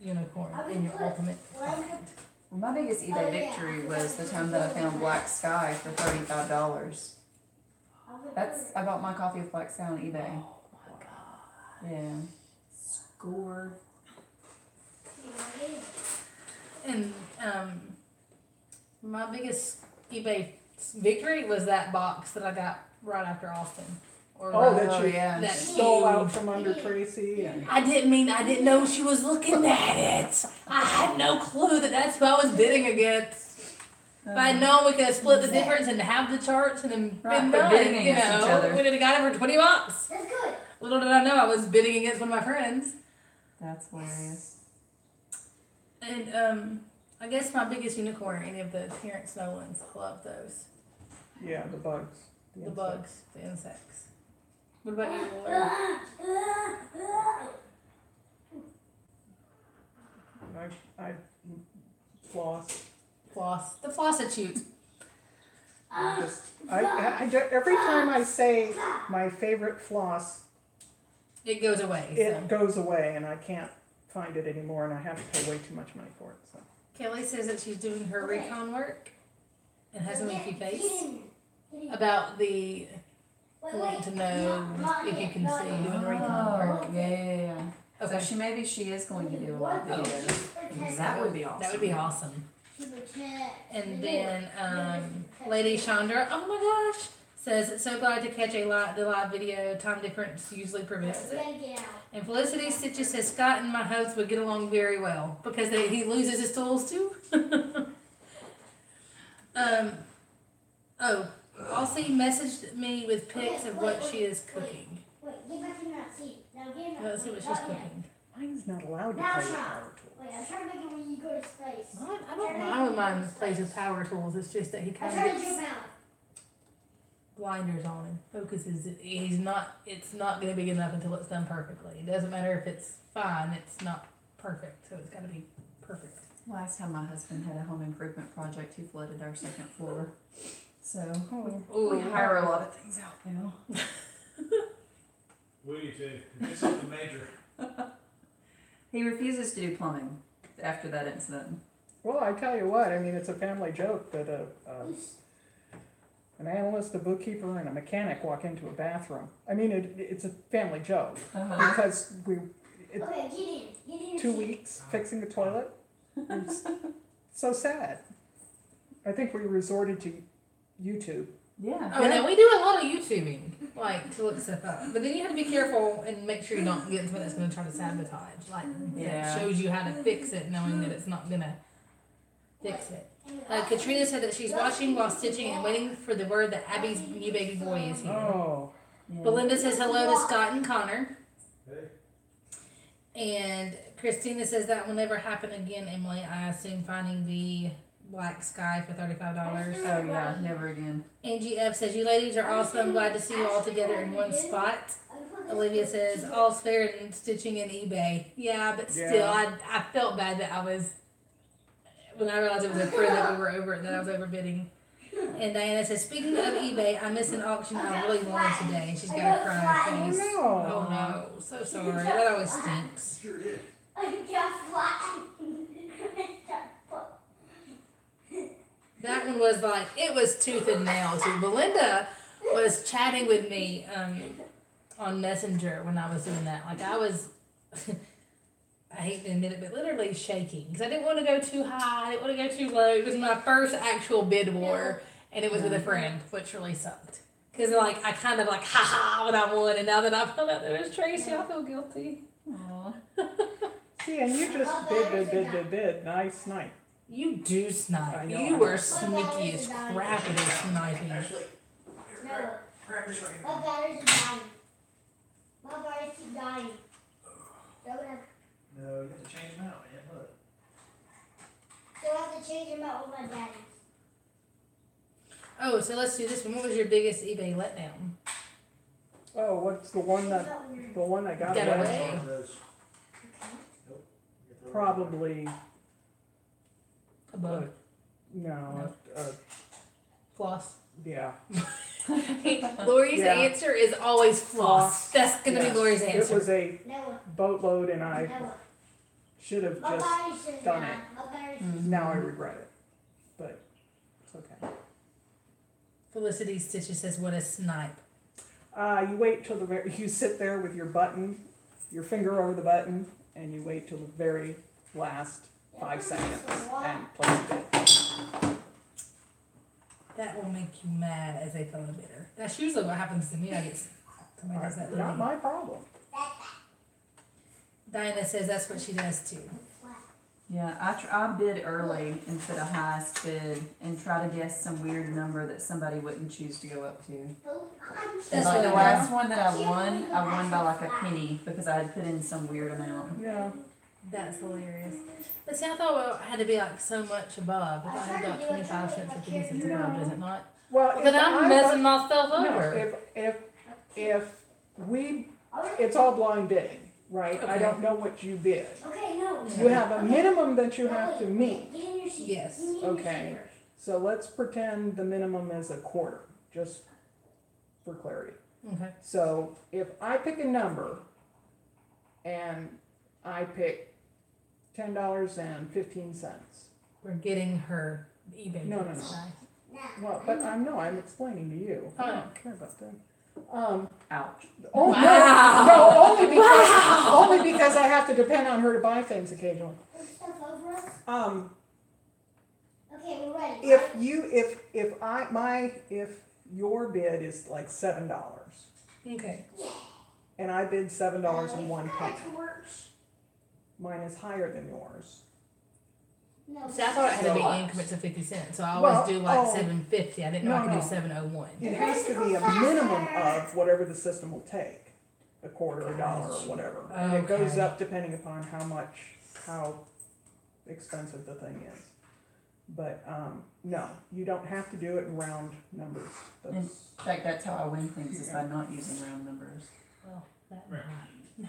unicorn and your ultimate find? Well, my biggest eBay victory was the time that I found Black Sky for $35. I bought my copy of Black Sky on eBay. Oh my god. Yeah. Score. And my biggest eBay victory was that box that I got right after Austin. Or that you yeah. that stole out huge- from under Tracy and. I didn't know she was looking at it. I had no clue that that's who I was bidding against. If I had known we could have split the difference and have the charts and then Right, been but done, bidding you against each know, other. we would have got it for $20. That's good. Little did I know I was bidding against one of my friends. That's hilarious. And I guess my biggest unicorn are any of the Terrence Nolans. I love those. Yeah, the bugs. The insects. bugs, the insects. What about you, Laura? I floss. Floss. The Flossitude. Every time I say my favorite floss, It goes away. it goes away and I can't find it anymore and I have to pay way too much money for it, so. Kelly says that she's doing her recon work and has a winky face Get in. about the Wait, wanting to know not if you yet, can not see yet. doing recon work. Oh, yeah. So Okay, maybe she is going to do a lot of videos. That would be awesome. that would be awesome. To protect And the then door. Lady Chandra, oh my gosh, says so glad to catch the live video. Time difference usually prevents We it. gotta get out. And Felicity Stitches says Scott and my host would get along very well because he loses his tools too. Aussie messaged me with pics of what she is cooking. Wait, get back in that seat. Now get in that Let's see what she's not yet. cooking. Mine's not allowed to Now play with try. power tools. Wait, I'm trying to make it when you go to space. I don't mind when mine plays with power tools. It's just that he I'm kind trying of to gets jump out. blinders on and focuses. It's not going to be good enough until it's done perfectly. It doesn't matter if it's fine. It's not perfect. So it's got to be perfect. Last time my husband had a home improvement project, he flooded our 2nd floor. So Ooh. we hire a lot of things out now. Will you too? It's something major. He refuses to do plumbing after that incident. Well, I tell you what, I mean, it's a family joke that an analyst, a bookkeeper, and a mechanic walk into a bathroom. I mean, it's a family joke because Okay, get in. Get in your 2 seat. weeks fixing a toilet. It's so sad. I think we resorted to YouTube Yeah. Oh, no, we do a lot of YouTubing, like, to look stuff up. But then you have to be careful and make sure you don't get something that's going to try to sabotage. Like, Yeah. that shows you how to fix it, knowing that it's not going to fix it. Katrina said that she's watching while stitching and waiting for the word that Abby's new baby boy is here. Oh, Yeah. Belinda says hello to Scott and Connor. Hey. And Christina says that will never happen again, Emily. I assume finding the black sky for $35. Oh yeah, never again. Angie F says, you ladies are awesome. Glad to see you all together in one spot. Olivia says, all's fair in stitching and eBay. Yeah, but still, Yeah. I felt bad that I was, when I realized it was a friend that we were over, that I was overbidding. And Diana says, speaking of eBay, I missed an auction I really wanted today. And she's got a cry face. no. Oh no, so sorry. That always stinks. Sure did. That one was like, it was tooth and nail too. Belinda was chatting with me on Messenger when I was doing that. Like I was, I hate to admit it, but literally shaking. Because I didn't want to go too high, I didn't want to go too low. It was my first actual bid war, and it was with a friend, which really sucked. Because like, I kind of like, ha when I won, and now that I found out there was Tracy, I feel guilty. Aw. See, and you just bid. Nice night. You do snipe. I know. You were sneaky as crap at sniping. Ashley, No. grab this right here. My batteries are dying. My batteries keep dying. No, you have to change them out, man. Look. So I have to change them out with my batteries. Oh, so let's do this one. What was your biggest eBay letdown? Oh, what's the one that got Got away? away. One of those. Nope. You have to- Probably, A bug. no, Floss. yeah. Lori's Yeah. answer is always floss. That's gonna Yes. be Lori's It answer. was a Never. boatload and I Never. should have My just, batteries says done that. it. My batteries now I regret it. But it's okay. Felicity Stitches says, what a snipe. You wait till you sit there with your button, your finger over the button, and you wait till the very last 5 seconds and place it. That will make you mad as a fellow bidder. That's usually what happens to me. I get somebody does that to Not me. my problem. Diana says that's what she does too. Yeah, I bid early instead of highest bid and try to guess some weird number that somebody wouldn't choose to go up to. That's Like what the I last one that I won by like a penny because I had put in some weird amount. Yeah. That's hilarious. But see, I thought it had to be like so much above. But I had got 25 cents or 50 cents above, does it not? Well, Then I'm messing myself No, over. if we, it's all blind bidding, right? I Okay. don't know what you bid. Okay, no. You have a minimum that you have to meet. Get in your seat. Yes. You need your Okay. seat. So let's pretend the minimum is a quarter, just for clarity. Okay. So if I pick a number and I pick $10.15. We're getting her eBay. No, no, price, no. right? Well, but I'm explaining to you. I don't care about that. Ouch. Oh, Wow. no, only because I have to depend on her to buy things occasionally. Put stuff over us. Okay, we're ready. If your bid is like $7 Okay. and I bid $7.01, That works. mine is higher than yours. No. See, I thought it had to be So- increments of 50 cents, so I always Well, do like oh. 7.50. I didn't know I No, could no. do 7.01. It has to be a minimum of whatever the system will take, a quarter, a dollar, or whatever. And it goes Okay. up depending upon how expensive the thing is. But, no, you don't have to do it in round numbers. In That's, fact, that's how I win things is by not using round numbers. Well, that Right. no,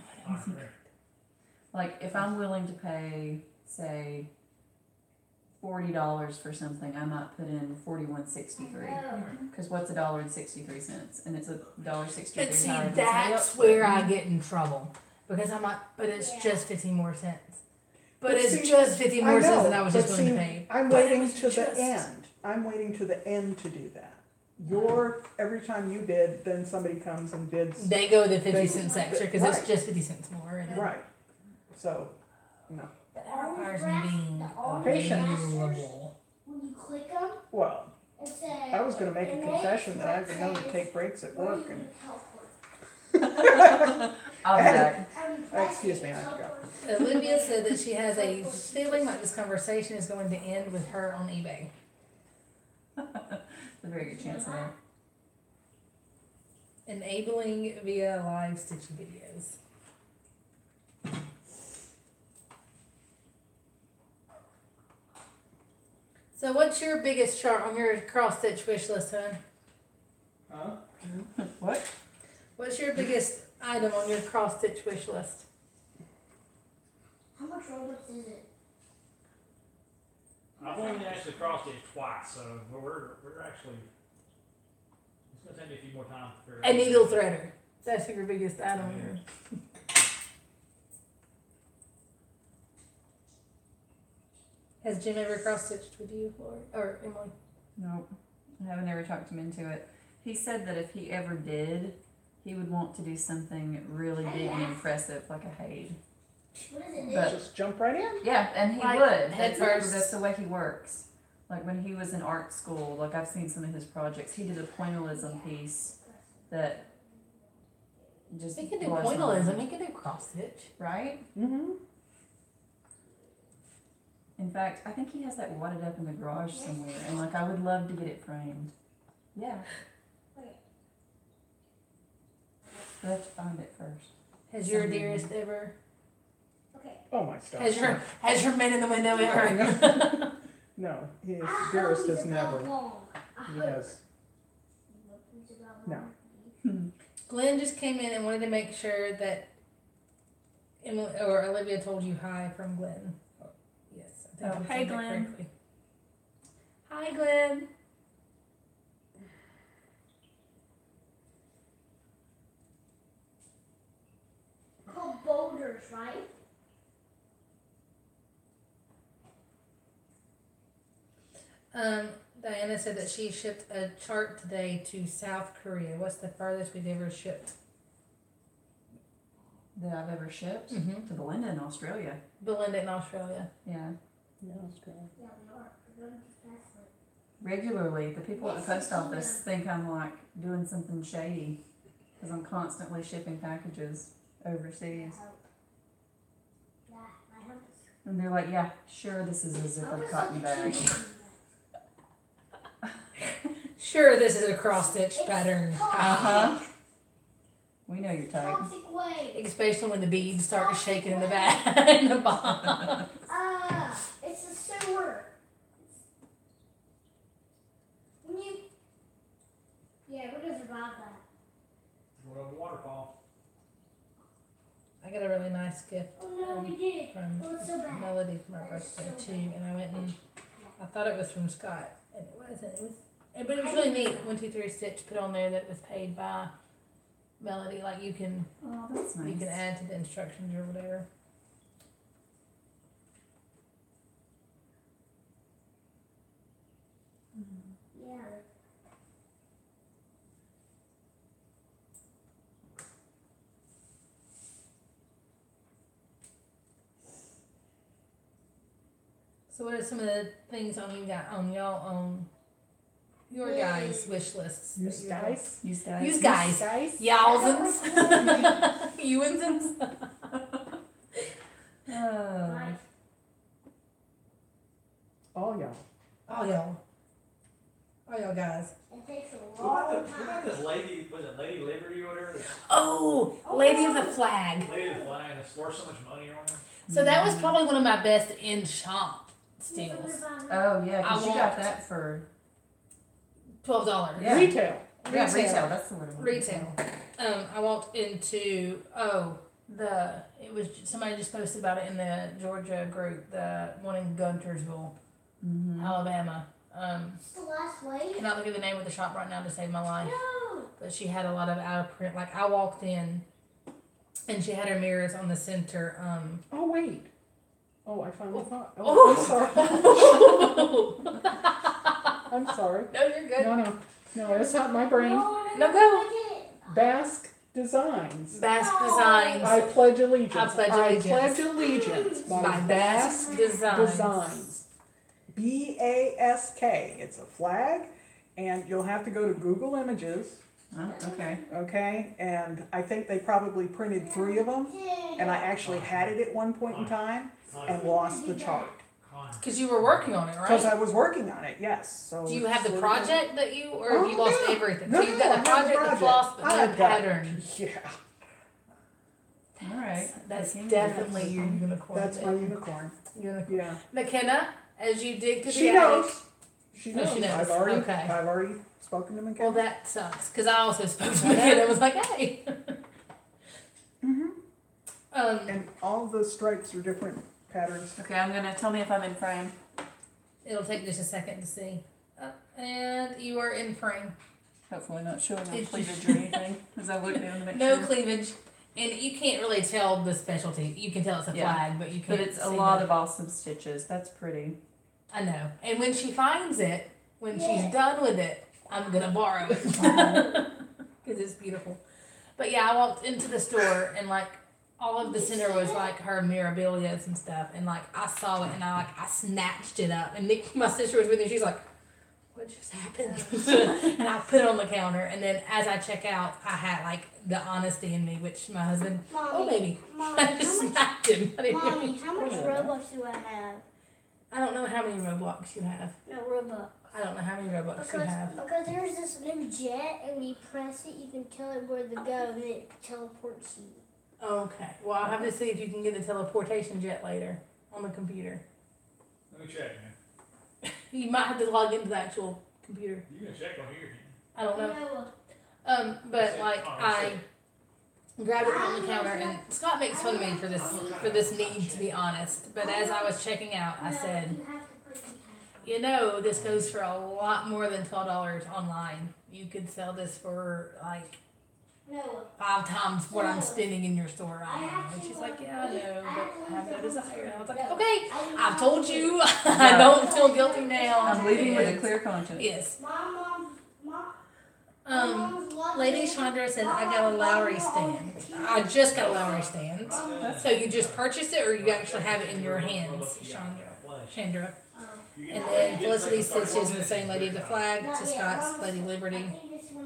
Like if I'm willing to pay, say, $40 for something, I might put in $41.63. Because what's $1.63? And it's $1.63. But see, higher than that's somebody where I else. get in trouble because I'm like, but it's Yeah. just 15 more cents. But But it's see, just 15 I more cents know, than I was just but willing see, to pay. I'm But it waiting was to the just- end. I'm waiting to the end to do that. Every time you bid, then somebody comes and bids. They go the 50 They- cents extra because right. it's just 50 cents more. And Right. So, no. That requires me being Patient. available. When you click them, Well, I was gonna make a confession that I've been known to take breaks at work and. I'll be back. Excuse me, I have to go. Olivia said that she has a feeling like this conversation is going to end with her on eBay. A very good chance of that. Enabling via live stitching videos. So what's your biggest chart on your cross stitch wish list, hon? Huh? What? What's your biggest item on your cross stitch wish list? How much Robux is it? I've only actually crossed it twice, so we're actually. It's gonna take me a few more times to figure A needle threader. That's your biggest item on your. Has Jim ever cross stitched with you, Lori, or Emily? Nope. I haven't ever talked him into it. He said that if he ever did, he would want to do something really big and impressive, like a Haid. What is it? But Just jump right in. yeah, and he Like, would. head That's first. that's the way he works. Like when he was in art school, like I've seen some of his projects. He did a pointillism piece that just He can do blows my pointillism. mind. He can do cross stitch. Right? Mm-hmm. In fact, I think he has that wadded up in the garage somewhere, and like I would love to get it framed. Yeah. But I have to find it first. Has your Something. dearest ever? Okay. Oh my stuff. Has your man in the window ever? No, his I dearest hope has it's never. about long. I He hope has. it's about No. long. Glenn just came in and wanted to make sure that Emily or Olivia told you hi from Glenn. Yes. I think Oh, I'm hey, saying that Glenn. correctly. Hi, Glenn. Called boulders, right? Diana said that she shipped a chart today to South Korea. What's the farthest we've ever shipped? That I've ever shipped Mm-hmm. to Belinda in Australia. Belinda in Australia. Yeah. Yeah, that's great. Yeah, we are. We're going to fast food. Regularly, the people at the post office think I'm like doing something shady because I'm constantly shipping packages overseas. Yeah, I hope it's. And they're like, yeah, sure, this is a zippered cotton bag. Sure, this is a cross stitch pattern. Uh-huh. We know your type. Toxic way. Especially when the beads start shaking in the back in the bottom. It's a sewer. When you. Yeah, we're gonna survive that. We're on the waterfall. I got a really nice gift Oh no, we did. from Oh, it's so bad. Melody for my birthday too, and I went and I thought it was from Scott, and it wasn't. It was, but it was really neat. 123 Stitch put on there that it was paid by Melody. Like you can Oh, that's nice. you can add to the instructions or whatever. Yeah. So what are some of the things on your guys' wish lists? Use guys. Use guys. Use guys. Guys. Y'allsins. Ewansons. Right. All y'all. All y'all. All y'all guys. It takes a What long about time. this lady? Was it Lady Liberty or whatever? Oh, Lady of the Flag. Lady of the Flag that's worth so much money on her. So that was probably one of my best in shop steals. Oh, yeah, I because you got want- that for $12. Yeah. Retail. yeah, Retail. retail. That's the word. I'm looking for. Retail. I walked into it was somebody just posted about it in the Georgia group, the one in Guntersville, Alabama. It's the last wave. Cannot look at the name of the shop right now to save my life, No. but she had a lot of out of print. Like I walked in, and she had her mirrors on the center. Oh wait. Oh, I finally thought. Oh. I'm sorry. I'm sorry. No, you're good. No, it's not my brain. No, go. Basque Designs. Basque No. Designs. I pledge allegiance. I pledge allegiance. pledge allegiance by by Basque Basque Designs. Designs. BASK. It's a flag and you'll have to go to Google Images, Oh, okay. okay? And I think they probably printed 3 of them, and I actually had it at one point in time and lost the chart. Because you were working on it, Because right? I was working on it, yes, so. Do you have the it's- project that you, or have you Oh, lost yeah. everything? No, So you've got I the have the project, the project. floss, but no I've got it. pattern. Yeah, All right. That's I can do definitely that. your unicorn. that's my unicorn, Unicorn. yeah. McKenna, as you dig to She the knows. attic. She Oh, knows. she knows. I've already, Okay. I've already spoken to Well, McKenna. that sucks, because I also spoke to McKenna and was like, hey. Mhm. Um, And all the stripes are different patterns. Okay, I'm gonna tell me if I'm in frame. it'll take just a second to see. And you are in frame. Hopefully not showing no It's cleavage just- or anything, as I look down to make No sure. cleavage. And you can't really tell the specialty. You can tell it's a Yeah. flag, but you can't But it's a see lot the- of awesome stitches. That's pretty. I know. And when she finds it, when she's done with it, I'm gonna borrow it. Because it's beautiful. But yeah, I walked into the store and like all of the center was like her mirabilias and stuff, and like I saw it and I snatched it up, and Nick, my sister, was with me. She's like, "What just happened?" And I put it on the counter, and then as I check out, I had like the honesty in me, which my husband, oh baby, I just smacked him. I didn't Mommy, even- how much Robux do I have? I don't know how many Roblox you have. No, Robux. I don't know how many Robux you have. Because there's this new jet, and when you press it, you can tell it where to go, and it teleports you. Okay. Well, I'll have to see if you can get the teleportation jet later on the computer. Let me check, man. You might have to log into the actual computer. You can check on here. I don't know. No, But like I grabbed it from the counter, and Scott makes fun of me for this need to be honest. But as I was checking out, I said, you have to put it you know, this goes for a lot more than $12 online. You could sell this for like No. 5 times what I'm spending in your store right now. And she's like, yeah, I know, but I have no desire. And I was like, okay, I've told you, I don't feel guilty now. I'm leaving with a clear conscience. Yes. Mom. Lady Chandra said, I got a Lowry stand. I just got a Lowry stand. So you just purchased it, or you actually have it in your hands, Chandra? And then Felicity says she's the same Lady of the Flag to Scott's Lady Liberty.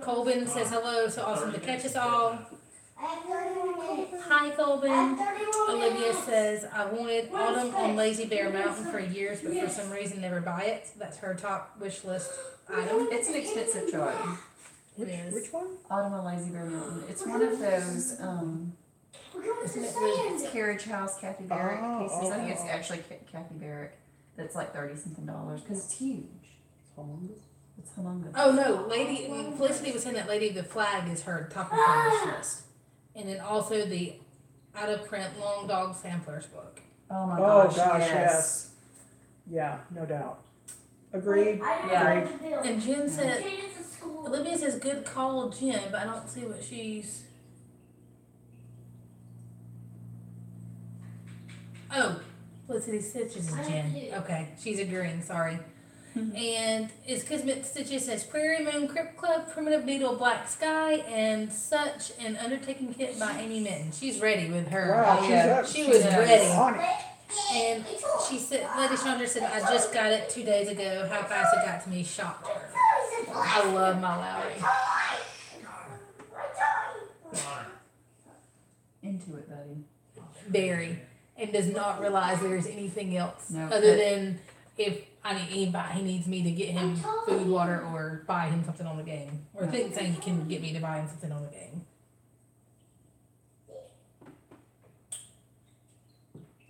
Colvin says hello, so awesome to catch us all. Hi, Colvin. Olivia says, I wanted Autumn on Lazy Bear Mountain for years, but for some reason never buy it. That's her top wish list item. It's an expensive chart. It is. Which one? Autumn on Lazy Bear Mountain. It's one of those Isn't it with it's Carriage House Kathy Barrick Oh, pieces. I think it's oh. actually Kathy Barrick. That's like $30-something because it's huge. It's humongous. Oh no, Lady Felicity was saying that Lady of the Flag is her top of her wish list, and then also the out of print Long Dog Samplers book. Oh my Oh gosh, gosh, yes. yes. Yeah, no doubt. Agreed. Yeah. And Jen said, Olivia says good call, Jen, but I don't see what she's. Oh, Felicity Stitches is Jen. Okay, she's agreeing. Sorry. And it's Kismet Stitches says Prairie Moon Crypt Club, Primitive Needle, Black Sky, and such an undertaking kit by Amy Minton. She's ready with her. Wow, she's up. She was ready. On it. And she said, Lady Chandra said, I just got it 2 days ago. How fast it got to me shocked her. I love my Lowry. Into it, buddy. Very. And does not realize there's anything else No, other but- than if he needs me to get him food, water, or buy him something on the game. Or think saying he can get me to buy him something on the game.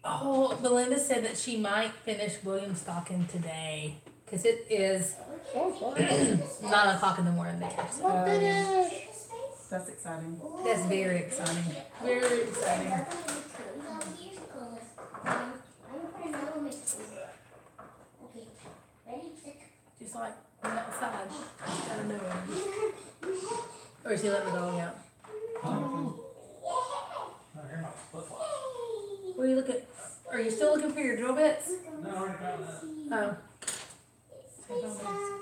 Oh, Belinda said that she might finish William Stocking today. Because it is Oh, sorry. 9 o'clock in the morning there. So That's exciting. that's very exciting. Very exciting. Just like outside. I don't know. Or is he letting the dog out? What are you looking? Are you still looking for your drill bits? No, I already found that. Oh.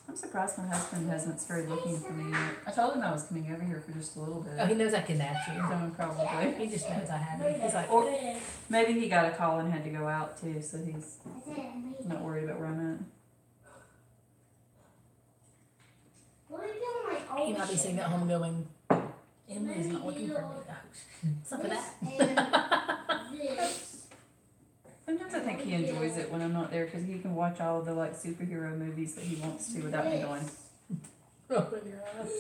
I'm surprised my husband hasn't started looking for me yet. I told him I was coming over here for just a little bit. Oh, he knows I kidnapped you. So probably. He just knows I have it. He's like, Or maybe he got a call and had to go out too, so he's not worried about where I'm He might be sitting at home going, Emily's not looking for me. What's up with that? Sometimes I think he enjoys it when I'm not there because he can watch all of the like superhero movies that he wants to without me going. Open your eyes.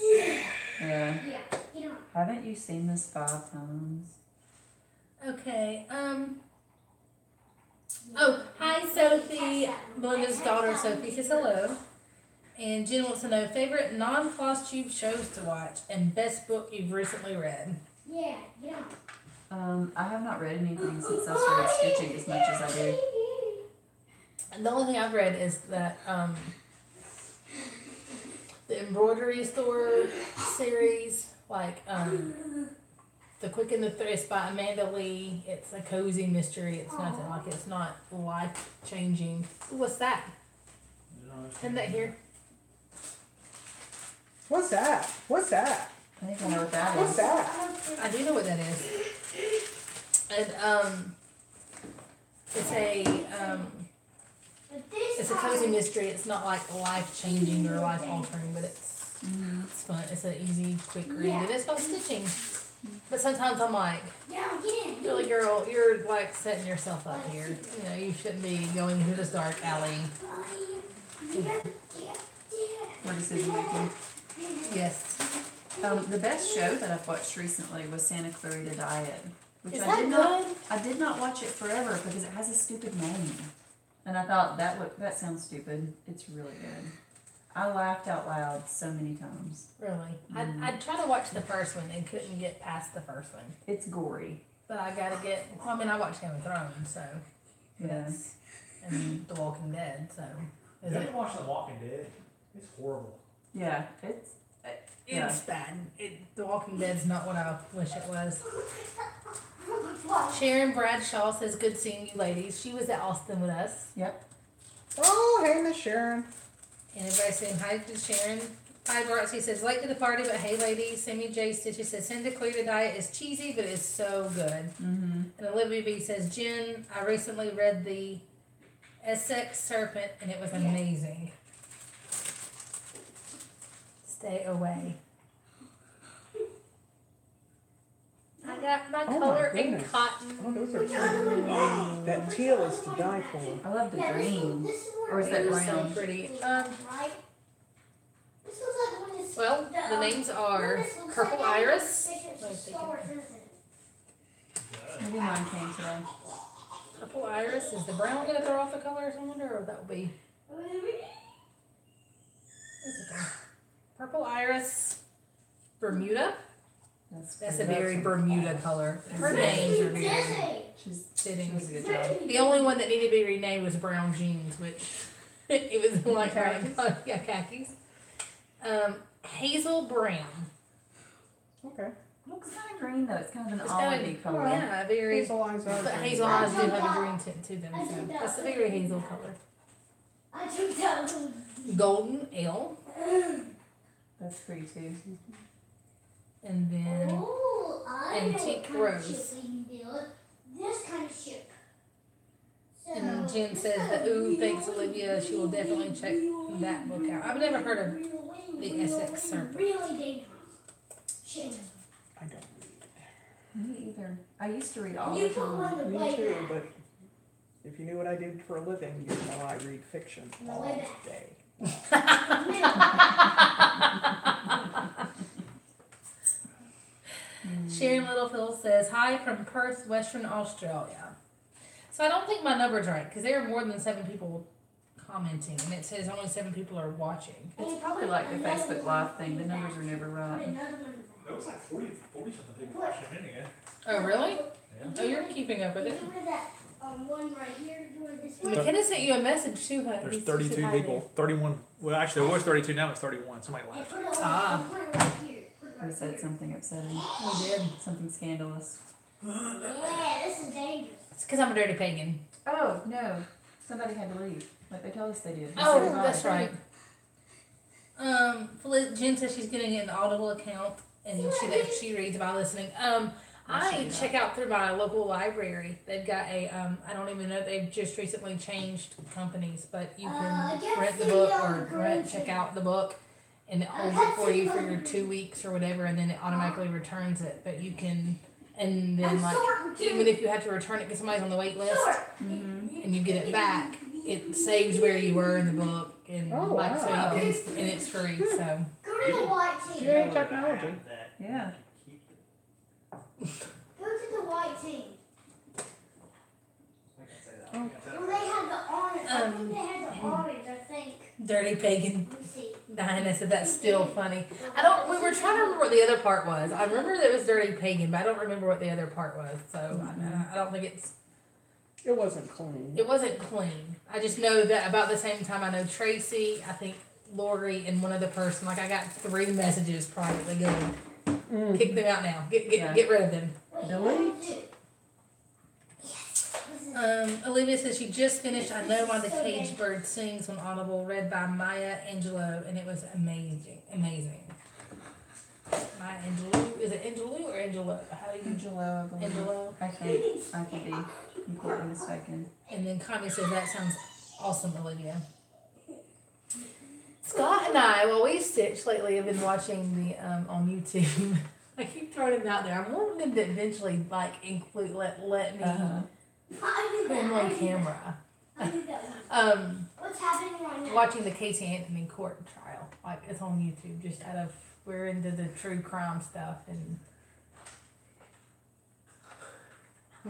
Yeah. Haven't you seen this 5 times? Okay, oh, hi Sophie. Belinda's daughter Sophie says hello. And Jen wants to know favorite non-floss tube shows to watch and best book you've recently read. I have not read anything since I started stitching as much as I do. And the only thing I've read is that the embroidery store series, like The Quick and the Thrift it's by Amanda Lee. It's a cozy mystery. It's nothing like it's not life changing. What's that? Send that here. What's that? What's that? I think I know what that What's is. that? I do know what that is. And it's a cozy mystery. It's not like life changing or life altering, but it's fun. It's an easy, quick read. And it's about stitching. But sometimes I'm like, really girl, you're like setting yourself up here. You know, you shouldn't be going into this dark alley. For decision making. Yes. The best show that I've watched recently was Santa Clarita Diet, which Is I that did good? not. I did not watch it forever because it has a stupid name, and I thought that sounds stupid. It's really good. I laughed out loud so many times. Really? I tried to watch the first one and couldn't get past the first one. It's gory. But I gotta get, well, I mean, I watched Game of Thrones, so. Yeah. And The Walking Dead, so. You haven't watched The Walking Dead? It's horrible. Yeah, it's. Yeah. It's bad. The Walking Dead's not what I wish it was. Sharon Bradshaw says, good seeing you ladies. She was at Austin with us. Yep. Oh, hey, Miss Sharon. And everybody's saying hi to Sharon. Hi, Bartsy says, late to the party, but hey, ladies. Sammy J. Stitches says, Santa Clarita Diet is cheesy, but it's so good. Mm-hmm. And Olivia B. says, Jen, I recently read the Essex Serpent, and it was amazing. Stay away. I got my Oh, color my in goodness. cotton. Oh, those are pretty. That teal is to die for. I love the green. Or is that They're so brown? pretty. Well, the names are Purple Iris. Maybe mine came today. Purple Iris. Is the brown going to throw off the colors, I wonder, or that would be... That's okay. Purple Iris. Bermuda. That's a very Bermuda color. Her names are very She's fitting. does a good job. The only one that needed to be renamed was Brown Jeans, which it was like Khakis? yeah, khakis. Hazel Brown. Okay. Looks kind of green though. It's kind of an It's kind olivey of, color. yeah, very. Hazel eyes are. But green. hazel eyes do have a green tint to them, so that's a very hazel color. Golden Ale, That's pretty too. and then Antique Rose. This kind of ship. And Jen says that ooh, thanks Olivia. She will definitely check that book out. I've never heard of the Essex Serpent. Really dangerous. Shit. I don't Me either. I used to read all You the put one time. in the read. Me way too, back. but if you knew what I did for a living, you'd know I read fiction all day. Sharon Littlefield says, hi from Perth, Western Australia. So I don't think my number's right, because there are more than 7 people commenting, and it says only 7 people are watching. It's probably like the Facebook Live thing. The numbers are never right. It was like 40 something people watching a minute ago. Oh, really? Yeah. Oh, you're keeping up with it. One right here doing this. McKenna sent you a message too, huh? There's He 32 said hi people. 31. Well, actually, it was 32. Now it's 31. Somebody And left. put it on- Ah. put it right here. Put it Who right said here. something upsetting? there. We did. Something scandalous. Yeah, this is dangerous. It's because I'm a dirty pagan. Oh, no. Somebody had to leave. Like they told us they did. They Oh, said goodbye. that's right. Jen says she's getting an Audible account, and she reads by listening. I check out through my local library. They've got a I don't even know. They've just recently changed companies, but you can rent the book or check out the book. and it holds it for you for your 2 weeks or whatever, and then it automatically returns it. But you can, and then like even if you have to return it because somebody's on the wait list and you get it back, it saves where you were in the book, and Oh, like so wow. you can, and it's free. So Go to the white team. Yay, technology. Yeah. Go to the white team. Well, they had the orange. I think they had the orange, I think. Dirty Pagan. Let me see. Diana said that's still funny. We were trying to remember what the other part was. I remember that it was Dirty Pagan, but I don't remember what the other part was. So I don't think It wasn't clean. it wasn't clean. I just know that about the same time I know Tracy, I think Lori, and one other person. Like I got 3 messages privately going, kick them out now. Get rid of them. Delete. Olivia says she just finished I Know Why the Caged Bird Sings on Audible, read by Maya Angelou, and it was amazing. Maya Angelou, is it Angelou or Angelou? How do you Angelo, I believe. Angelou? I think I could be completely mistaken. And then Connie says that sounds awesome, Olivia. Scott and I, while we stitch lately, have been watching the on YouTube. I keep throwing them out there. I'm wanting them to eventually like include let me put them on camera. What's happening right now? Watching the Casey Anthony court trial, like it's on YouTube. Just out of we're into the true crime stuff and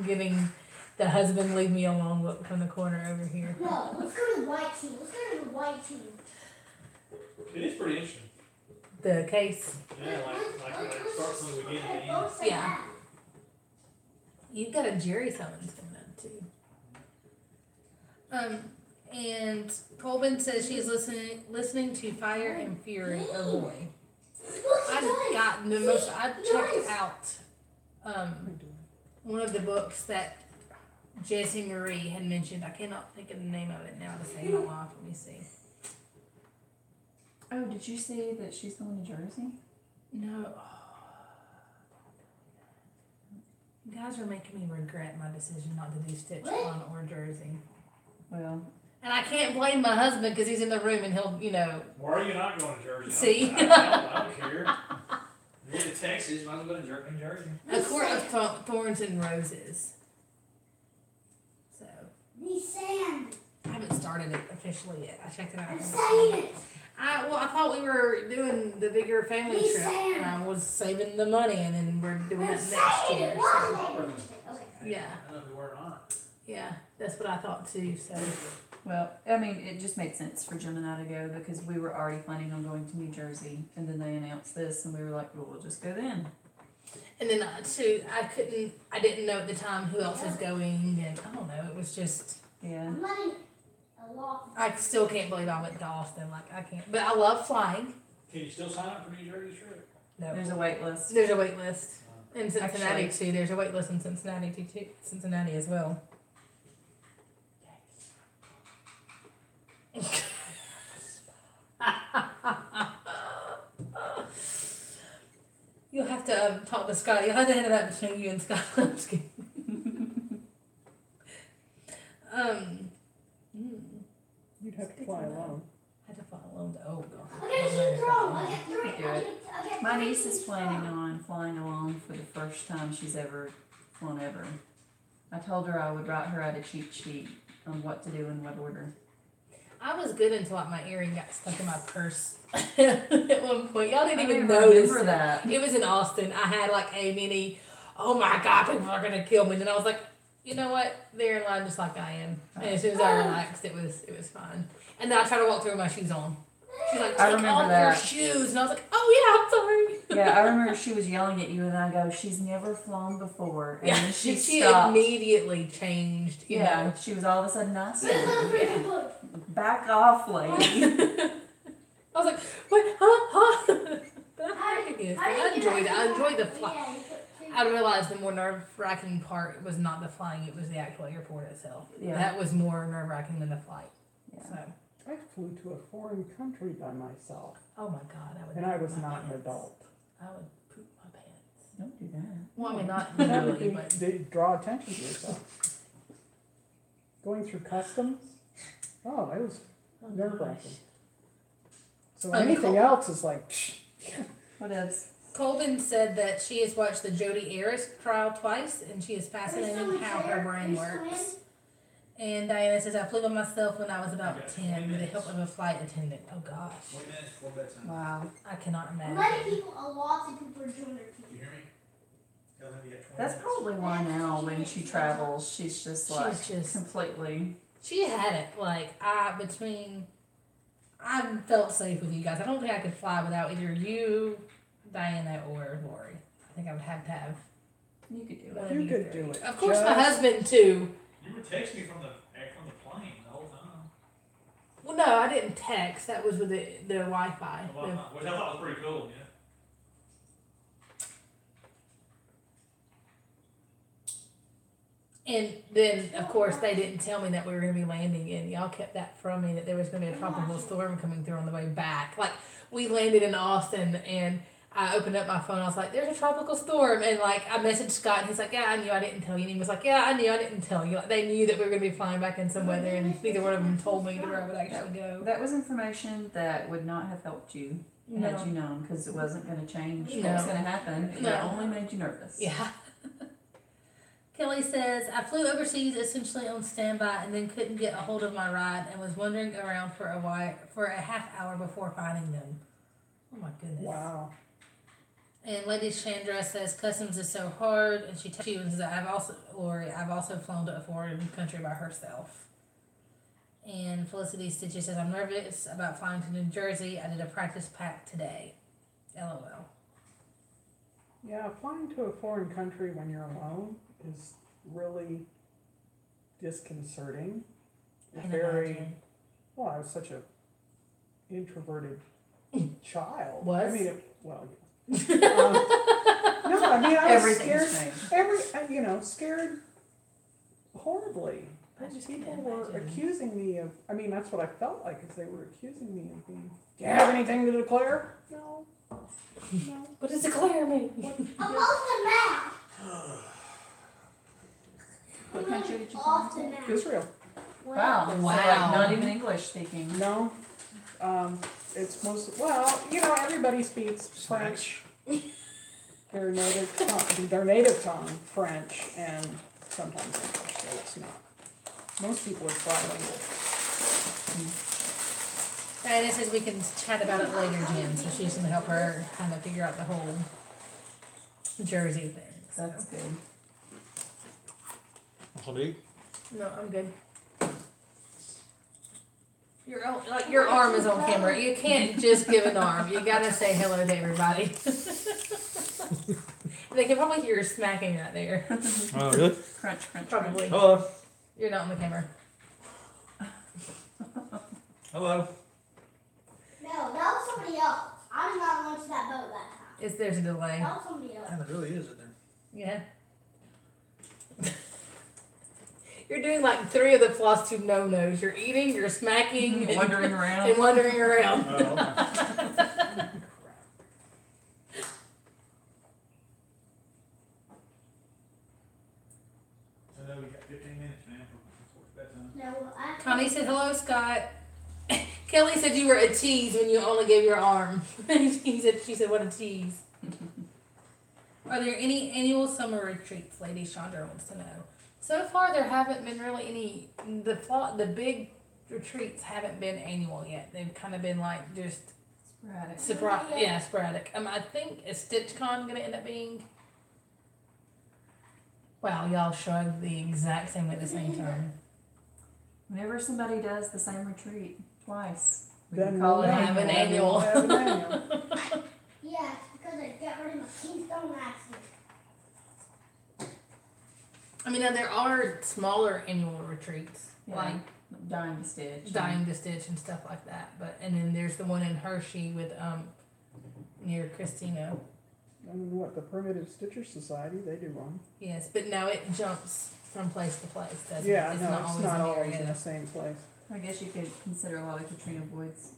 giving the husband leave me alone look from the corner over here. No, let's go to the white team. Let's go to the white team. It is pretty interesting. The case. Yeah, like when it starts from the beginning to the end. Both say Yeah. that. You've got a Jerry summons coming up too. And Colvin says she's listening to Fire and Fury. Oh boy. I've gotten the most. I checked out one of the books that Jessie Marie had mentioned. I cannot think of the name of it now to say it off. Let me see. Oh, did you see that she's going to Jersey? No. You guys are making me regret my decision not to do Stitch Fun or Jersey. Well, And I can't blame my husband because he's in the room and he'll, Why are you not going to Jersey? See? I don't care. You're to Texas, might as well go to Jersey. A Court of Thorns and Roses. So, The sand. I haven't started it officially yet. I checked it out. I'm saying it. I thought we were doing the bigger family He's trip, saying- and I was saving the money, and then we're doing I'm it next saying year. it. So, Okay. yeah, I don't know if we were or not. yeah, that's what I thought too. So, well, I mean, it just made sense for Jim and I to go because we were already planning on going to New Jersey, and then they announced this, and we were like, well, we'll just go then. and then too, I didn't know at the time who else was going, and I don't know. It was just, Yeah. I'm letting a lot. I still can't believe I went to Austin. Like I can't, but I love flying. Can you still sign up for New Jersey trip? No, There's a wait list. there's a wait list in Cincinnati Actually- too. There's a wait list in Cincinnati too. Cincinnati as well. You'll have to talk to Scott. You'll have to handle that between you and Scott. I'm just kidding. You'd have to fly alone. I had to fly alone to oh god. I got a throw. I got 3. Do it. My niece is planning on flying alone for the first time she's ever flown ever. I told her I would write her out a cheat sheet on what to do in what order. I was good until like my earring got stuck in my purse at one point. Y'all didn't I even remember notice that. It was in Austin. I had like a mini, oh my god, people are gonna kill me. And then I was like, you know what? They're in line just like I am. And as soon as I relaxed, it was fine. And then I tried to walk through with my shoes on. She's like, I take remember off that. your shoes. And I was like, oh yeah, I'm sorry. Yeah, I remember she was yelling at you, and I go, she's never flown before. And Yeah, then she she stopped. immediately changed, you Yeah, know. she was all of a sudden nice. Yeah. Back off, lady. I was like, wait, huh? But I'm back again. I enjoyed it. I enjoyed the flight. Yeah, you put 2. I realized the more nerve-wracking part was not the flying, it was the actual airport itself. Yeah. That was more nerve-wracking than the flight. Yeah. So, I flew to a foreign country by myself, oh my god, I would and I poop was my not an pants. adult. I would poop my pants. Don't do that. Well, I mean, not That would literally, be, but they draw attention to yourself. Going through customs, oh, it was oh nerve gosh. wracking. So anything else is like, psh. What else? Colvin said that she has watched the Jodi Arias trial twice, and she is fascinated how her brain works. And Diana says, I flew by myself when I was about 10 with the help of a flight attendant. Oh gosh. 20 minutes before bedtime. Wow. I cannot imagine. Lots of people are doing their You hear me? Tell them you got 20 That's minutes. probably why now when she travels, she's just like She's just- completely. She had it. Like, I felt safe with you guys. I don't think I could fly without either you, Diana, or Lori. I think I would have to have You could do one it. of You could three. do it. Of course, my Just- husband, too. You were texting me from the plane the whole time. Well, no, I didn't text. That was with the Wi-Fi. Well, which I thought was pretty cool, yeah. And then, of course, they didn't tell me that we were going to be landing, and y'all kept that from me, that there was going to be a tropical storm coming through on the way back. Like, we landed in Austin, and I opened up my phone, I was like, there's a tropical storm, and, like, I messaged Scott, and he's like, yeah, I knew I didn't tell you, and he was like, yeah, I knew I didn't tell you. Like, they knew that we were going to be flying back in some weather, and neither one of them told me to where I would actually go. That was information that would not have helped you had No. you known, because it wasn't going to change No. what was going to happen. It No. only made you nervous. Yeah. Kelly says, I flew overseas essentially on standby and then couldn't get a hold of my ride and was wandering around for a half hour before finding them. Oh my goodness. Wow. And Lady Chandra says, customs is so hard, and she texts you and says, I've also flown to a foreign country by herself. And Felicity Stitches says, I'm nervous about flying to New Jersey. I did a practice pack today. LOL. Yeah, flying to a foreign country when you're alone is really disconcerting. I can Very, imagine. well, I was such a introverted child. Was? I mean, no, I mean, I was Everything's scared. changed. Scared horribly. I just People can't were imagine. accusing me of, I mean, that's what I felt like, is they were accusing me of being, do you have anything to declare? No. No. What does declare mean? What country did you fly to? Israel. Wow. So, like, Wow. not even English speaking. No. It's most, well, everybody speaks French. Their native tongue, French, and sometimes English, so it's not. Most people are trilingual. Diana says we can chat about it later, Jen, so she's going to help her kind of figure out the whole Jersey thing. So. That's good. No, I'm good. Your arm is on camera. You can't just give an arm. You gotta say hello to everybody. They can probably hear you smacking right there. Oh, really? Crunch, crunch, Probably. Hello. You're not on the camera. Hello. No, that was somebody else. I did not launch that boat that time. There's a delay. That was somebody else. And it really is, isn't there? Yeah. You're doing like 3 of the floss tube no-nos. You're eating, you're smacking, and Wandering around. and wandering around. Oh, okay. I know we got 15 minutes, man, before bedtime. No, I Connie said, hello, Scott. Kelly said you were a tease when you only gave your arm. She said, what a tease. Are there any annual summer retreats? Lady Chandra wants to know. So far, there haven't been really any. The big retreats haven't been annual yet. They've kind of been like just Sporadic. sporadic. I think is StitchCon gonna end up being. Wow, y'all shrugged the exact same way at the same time. Whenever somebody does the same retreat twice, we Then can call we'll it have an annual. annual. We'll have an annual. yeah, it's because I got rid of my Keystone accident. I mean, now there are smaller annual retreats, Yeah. like Dying to stitch. Dying to Stitch and stuff like that. But and then there's the one in Hershey with near Christina. And what, the Primitive Stitchers Society, they do one. Yes, but now it jumps from place to place. Doesn't Yeah, it? no, it's not in the always in area. the same place. I guess you could consider a lot of Katrina Boyd's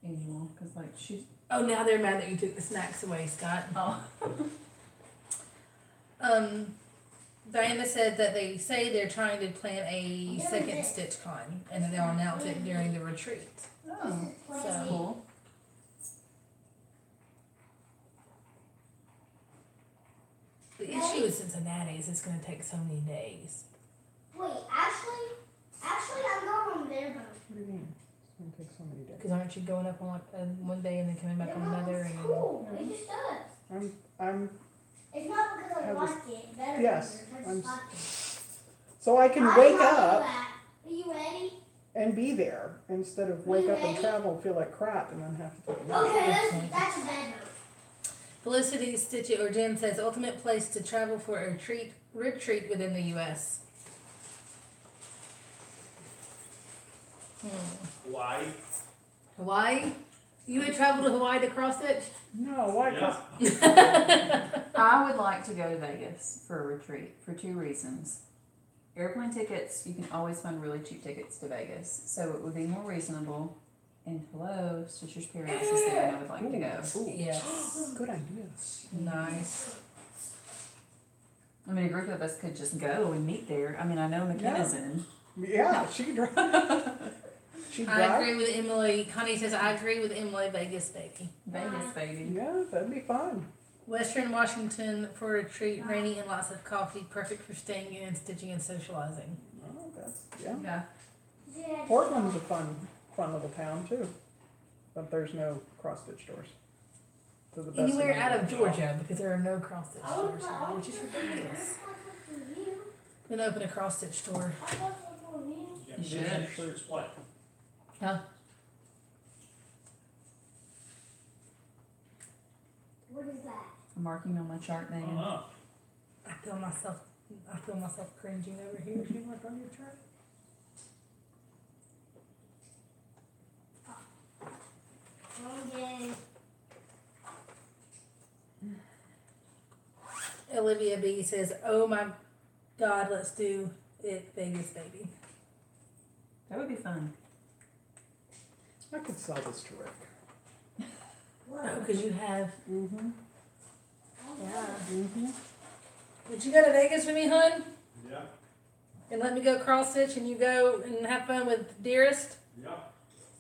annual, because like she's. Oh, now they're mad that you took the snacks away, Scott. Oh. Diana said that they say they're trying to plan a second StitchCon, and that they'll announce it during the retreat. Oh, So- that's cool. The issue with Cincinnati is it's going to take so many days. Wait, actually, I'm going there. What do you mean? It's gonna take so many days. Because aren't you going up on one day and then coming back on another? And Cool. It just does. I'm It's not because I Have like it. Better yes, than yours. I I'm just like it. so I can I wake like up that. Are you ready? and be there instead of wake up and travel, feel like crap, and then have to take a nap. Okay, that's better. Felicity Stitch or Jen says ultimate place to travel for a retreat within the U.S. Hawaii. Hawaii? You would travel to Hawaii to cross stitch? No, why? Yeah. I would like to go to Vegas for a retreat for 2 reasons. Airplane tickets, you can always find really cheap tickets to Vegas, so it would be more reasonable. And hello, Stitcher's Paradise is there, and I would like to go. Ooh, Yes. good idea. Nice. I mean, a group of us could just go and meet there. I mean, I know McKenna's in. Yeah, she could drive. She'd I drive. agree with Emily. Connie says, I agree with Emily. Vegas, baby. Vegas, baby. Yeah, that'd be fun. Western Washington for a retreat, rainy and lots of coffee, perfect for staying in and stitching and socializing. Oh, that's yeah. Yeah. Portland's a fun little town too, but there's no cross stitch stores. To the best Anywhere my out of knowledge. Georgia because there are no cross stitch stores, which is ridiculous. Then open a cross stitch store. Yeah, You should. It's what? Huh? What is that? I'm marking on my chart I don't now. know. I feel myself cringing over here. If you work on your chart. Okay. Olivia B says, "Oh my God, let's do it, Vegas, baby." That would be fun. I could sell this to Rick. Oh, because you have. Mm-hmm. Yeah. Mm-hmm. Would you go to Vegas with me, hun? Yeah. And let me go cross stitch, and you go and have fun with Dearest? Yeah.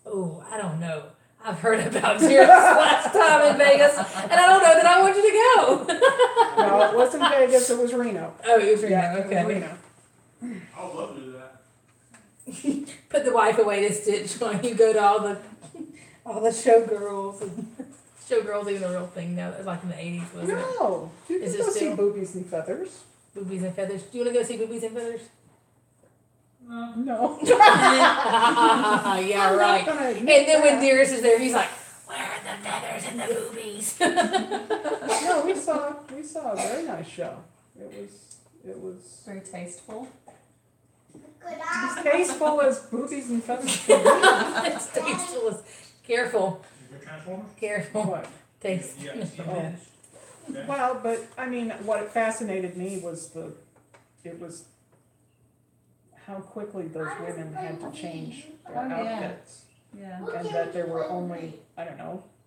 Oh, I don't know. I've heard about Dearest last time in Vegas, and I don't know that I want you to go. No, it wasn't Vegas. It was Reno. Oh, it was Reno. Yeah, it was Okay. Reno. I would love to do that. Put the wife away to stitch while you go to all the showgirls. And showgirls even a real thing now. It was like in the 80s, wasn't it? No, you Is can it go see still? Boobies and Feathers. Boobies and Feathers. Do you want to go see Boobies and Feathers? No. Yeah, I'm not right. gonna And admit then when that. Dearest is there, he's like, "Where are the feathers and the boobies?" No, we saw a very nice show. It was Very tasteful. Good as eye. tasteful as Boobies and Feathers could be. It's tasteless. Careful. You go Transformers? Careful. What? Taste. Yeah. You Oh. did. Okay. Well, but I mean, what fascinated me was how quickly those women had to change their Oh, yeah. outfits, Yeah. and that there were only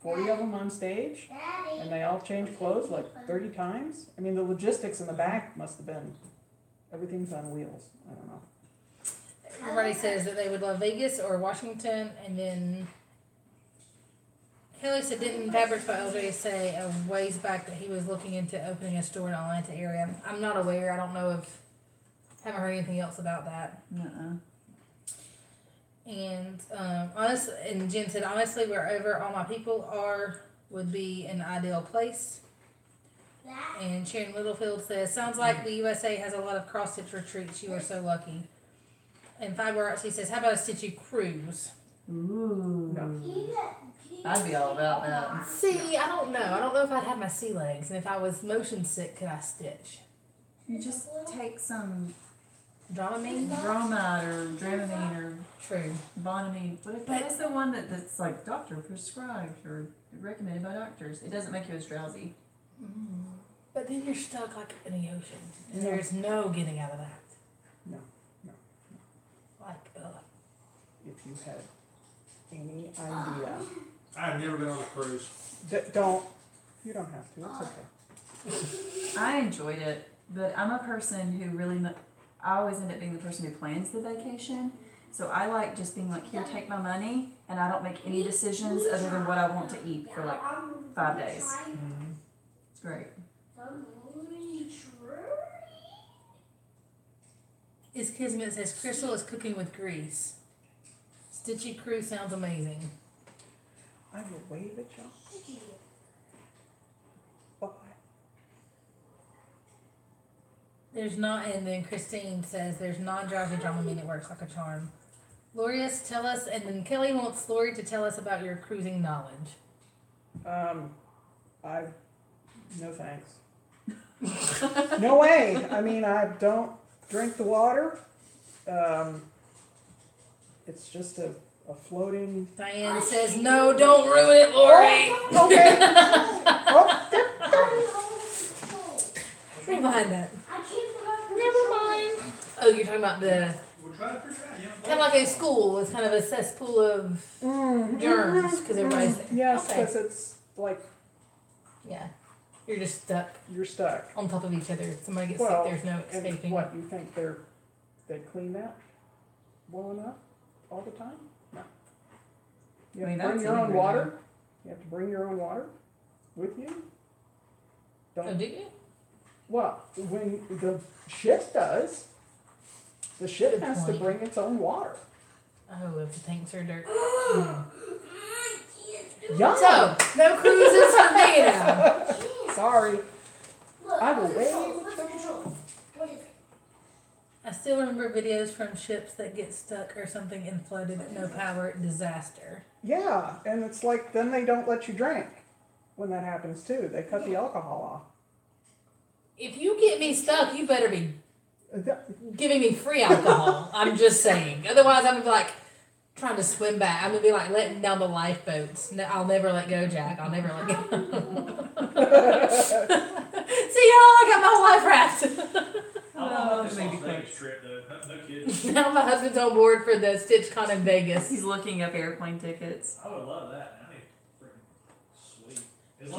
40 of them on stage, Daddy. and they all changed clothes like 30 times. I mean, the logistics in the back must have been everything's on wheels. I don't know. Everybody says that they would love Vegas or Washington, and then Kelly said, didn't Fabrics by LJ say a ways back that he was looking into opening a store in the Atlanta area? I'm not aware. I don't know if, haven't heard anything else about that. Uh-uh. And and Jen said, honestly, wherever all my people are would be an ideal place. That. And Sharon Littlefield says, sounds like the USA has a lot of cross-stitch retreats. You are so lucky. And Fiber Artsy says, how about a stitchy cruise? Ooh. No. I'd be all about that. See, I don't know. I don't know if I'd have my sea legs. And if I was motion sick, could I stitch? You just take some Dramamine? Bromide or Dramamine or True. Bonamine. What's the one that's like doctor prescribed or recommended by doctors? It doesn't make you as drowsy. But then you're stuck like in the ocean. And No. there's no getting out of that. No. Like, If you had any idea, I've never been on a cruise. you don't have to. It's okay. I enjoyed it, but I'm a person who really, I always end up being the person who plans the vacation. So I like just being like, here, take my money, and I don't make any decisions other than what I want to eat for like 5 days. It's great. Is Kismet says Crystal is cooking with grease. Stitchy Crew sounds amazing. I will wave at y'all. Bye. There's not, and then Christine says there's non-drowsy drama mean it works like a charm. Lorius, tell us, and then Kelly wants Lori to tell us about your cruising knowledge. No thanks. No way. I mean, I don't drink the water. It's just a floating. Diane says, no, don't ruin it, Lori. Okay. Stay behind that. Never mind. Oh, you're talking about the, We'll try to figure it out, kind of like a school. It's kind of a cesspool of germs, because everybody's there. Yes, Okay. because it's like Yeah. You're just stuck you're stuck. on top of each other. If somebody gets Well, sick, there's no And escaping. what, you think they clean that well enough all the time? No. You I have mean, to bring that's your own anywhere water? You have to bring your own water with you? Oh, Don't, do you? well, when the ship does, the ship Good has to point. bring its own water. Oh, if the tanks are dirt. Yeah. So, no cruises for me now. Sorry. I will wait. What is it? I still remember videos from ships that get stuck or something and flooded, no power, disaster. Yeah, and it's like then they don't let you drink when that happens too. They cut the alcohol If you get me stuck, you better be off. giving me free alcohol. I'm just saying. Otherwise, I'm gonna be like trying to swim back. I'm gonna be like letting down the lifeboats. No, I'll never let go, Jack. I'll never let go. See y'all, I got my whole life wrapped. I love this maybe Las Vegas trip though. No kidding. Now my husband's on board for the StitchCon in Vegas. He's looking up airplane tickets. I would love that. I mean, freaking sweet. As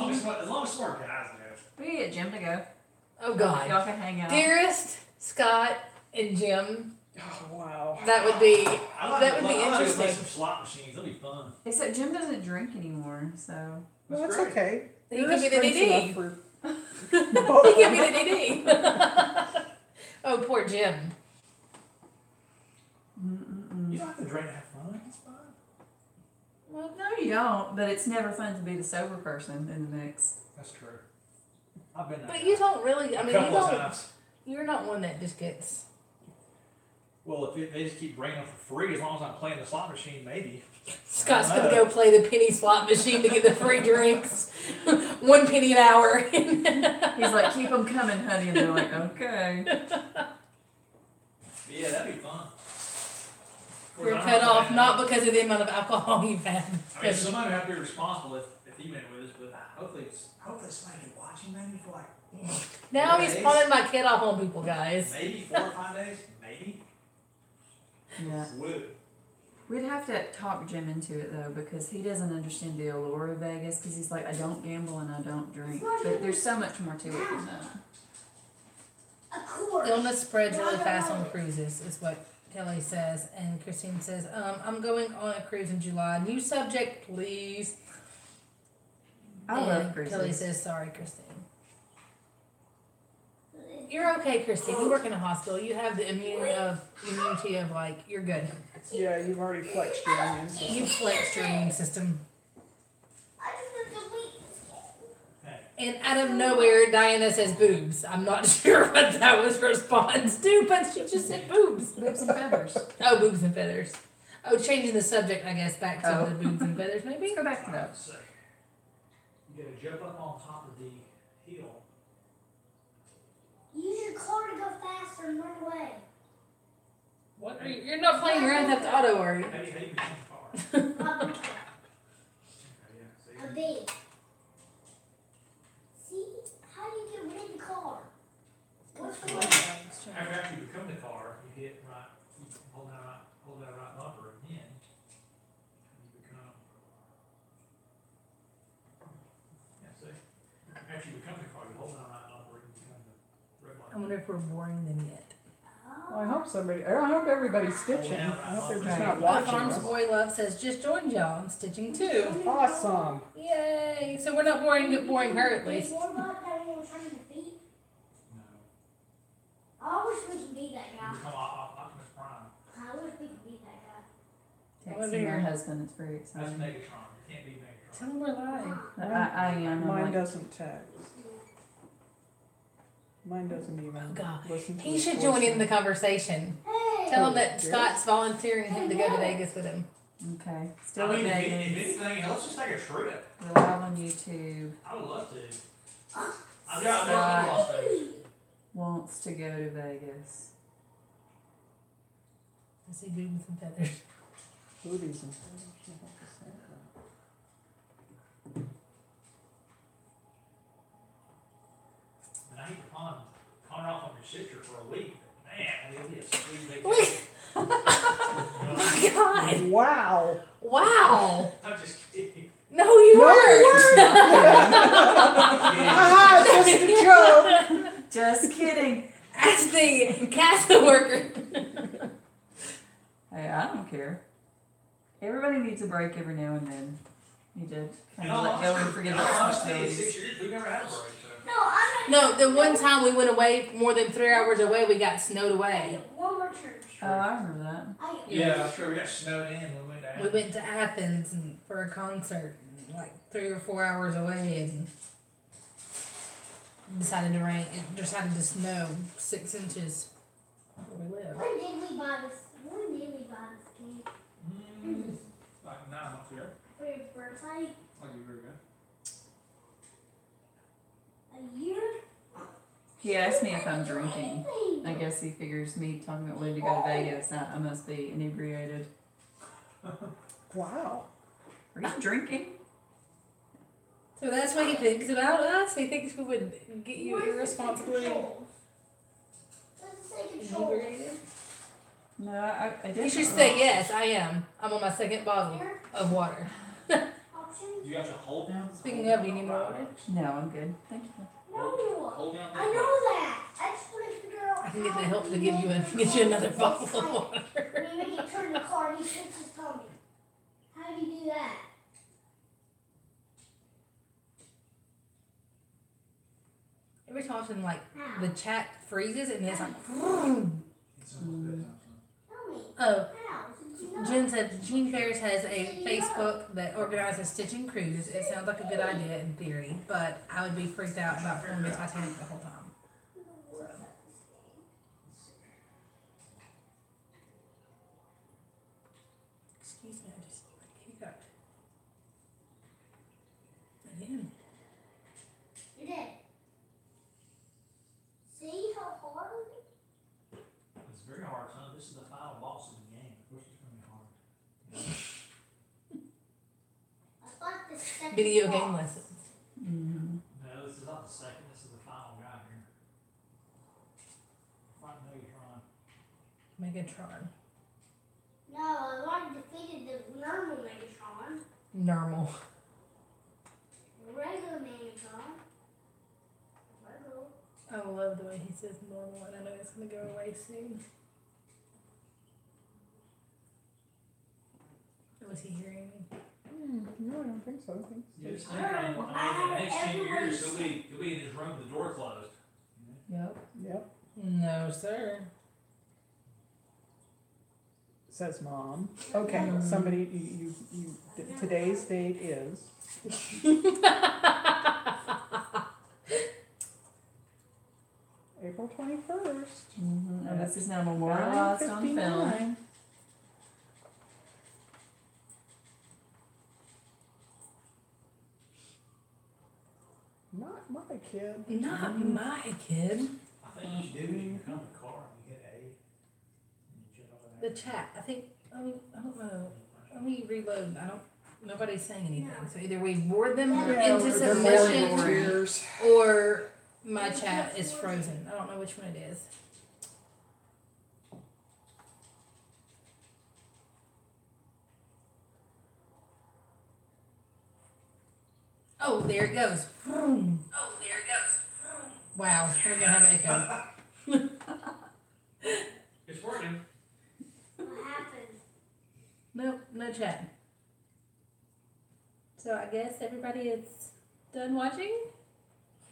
long as smart guys go. We get Jim to go. Oh God, Y'all can hang out. Dearest, Scott, and Jim. Oh, wow. That would be I like to play interesting. some slot machines. That'll be fun. Except Jim doesn't drink anymore, so. Well, that's great. okay. He You're could be the drinks DD. enough for He both of could be them. the DD. Oh, poor Jim. Mm-mm-mm. You don't have to drink and have fun. It's fun. Well, no, you don't. But it's never fun to be the sober person in the mix. That's true. I've been there. But you don't really. I mean, you couple of don't. times. You're not one that just gets. Well, if they just keep bringing them for free, as long as I'm playing the slot machine, maybe. Scott's gonna go play the penny slot machine to get the free drinks. 1 penny an hour. He's like, keep them coming, honey. And they're like, okay. Yeah, that'd be fun. You're cut off not because of the amount of alcohol you've had. I mean, somebody would have to be responsible if he went with us, but hopefully somebody watching maybe for like Now 4 he's days. pawning my kid off on people, guys. Maybe 4 or 5 days, maybe. Yeah. Would. We'd have to talk Jim into it though, because he doesn't understand the allure of Vegas. Because he's like, I don't gamble and I don't drink. But there's so much more to it than that. Of course. Illness spreads really fast on cruises, is what Kelly says. And Christine says, I'm going on a cruise in July. New subject, please. I And love cruises. Kelly says, sorry, Christine. You're okay, Christine. You work in a hospital. You have the immunity of like, you're good. Yeah, you've already flexed your immune system. You flexed your immune system. I just want to delete. And out of nowhere, Diana says boobs. I'm not sure what that was response to, but she just said boobs. Boobs and feathers. Oh, boobs and feathers. Oh, changing the subject, I guess, back to Oh. the boobs and feathers, maybe? Let's go back to that. Hold on a second. You gotta jump up on top of the hill. Use your car to go faster and run away. What? You're not playing Grand Theft Auto, are you? How do you become a car? A Yeah, see? big. See? How do you get rid of the car? What's the way? After you become the car, you hit right, you hold that right bumper, and then you become. Yeah, see? After you become the car, you hold that right bumper, and you become the red light. I wonder if we're boring them yet. Well, I hope everybody's stitching. I hope they're just not My watching Farms us. Boy Love says, just joined y'all. I'm stitching too. Awesome. Yay. So we're not boring her at least. What about that one trying to beat? No. I wish we could be that guy. Become Optimus Prime. I wish we could be that guy. Texting my husband, it's very That's exciting. Megatron. You can't be Megatron. Tell them we're live. I am. I'm Mine like, doesn't text. Mine doesn't even Oh, God. listen to He his should join in the voicemail. conversation. Hey! Tell him that Yes. Scott's volunteering him to go to Vegas with him. okay. I Still mean, in if Vegas. anything, let's just take a trip. Live on YouTube. I would love to. I've got nothing to Las Vegas. Wants to go to Vegas. I see boobies and feathers. Boobies and feathers, you have to say that. And I hate to pawn off on your sister for a week. Man, it'll be a sweet vacation. Oh my God! Wow. Wow! I'm just kidding. No, you No, weren't. you Ah, it's just a joke. Just kidding. As the casa worker. Hey, I don't care. Everybody needs a break every now and then. Need to kind In of all let go and honesty- forget in all about honesty, in 6 responsibilities. years, we've never had a break. So. No, I'm No, the one time we went away more than 3 hours away, we got snowed away. One more church. Oh, I remember that. Yeah, I'm sure we got snowed in when we went down. We went to Athens and for a concert, like 3 or 4 hours away, and decided to rain. It decided to snow 6 inches where we live. When did we buy this? When did we buy this cake? Like 9 months ago. For your birthday? Like a year ago. A year? He asked me if I'm drinking. I guess he figures me talking about wanting to go to Vegas, I must be inebriated. Wow. Are you drinking? So that's what he thinks about us. He thinks we would get you irresponsibly Let's say control. inebriated. No, I didn't. You should say yes. I am. I'm on my 2nd bottle of water. Option? You got to hold down. Speaking of, do you need more water? No, I'm good. Thank you. No. Hold down. I know that. I just want to figure out I can get the how help to to give you another bottle of water. When you make it turn the car, he shakes his tummy. How do you do that? Every so often, like How? the chat freezes and it's like. It's almost bedtime, Tell me. Oh, How? Did you know? Jen said Gene Ferris has a Facebook that organizes stitching cruises. It sounds like a good idea in theory, but I would be freaked out about filming the Titanic the whole time. Excuse me, I just hiccuped. Again. You're dead. See how hard it is? It's very hard, son. This is the final boss of the game. Of course it's going to be hard. I thought the second Video boss. game lessons. Mm-hmm. No, this is not the second. This is the final guy here. Fight Megatron. Megatron. No, I already defeated the normal Megatron. Normal. The regular Megatron. Regular. I love the way he says normal, and I know it's going to go away soon. Was he hearing me? No, I don't think so. I think You it's just think, I mean, in the next 10 years, he'll be in his room with the door closed. Yep. Yep. No, sir. Says mom. Okay, somebody, today's date is April 21st. Mm-hmm. And this is now memorialized on film. 9:59. Not my kid. Not my kid. I think you do. You come to the car and you hit A. And you jump over The there. chat. I think. I don't know. Let me reload. Nobody's saying anything. So either we bored them Yeah, into they're more submission, tears. or my chat is frozen. I don't know which one it is. Oh, there it goes. Vroom. Wow, we're gonna have an echo. It's working. What happened? Nope, no chat. So I guess everybody is done watching?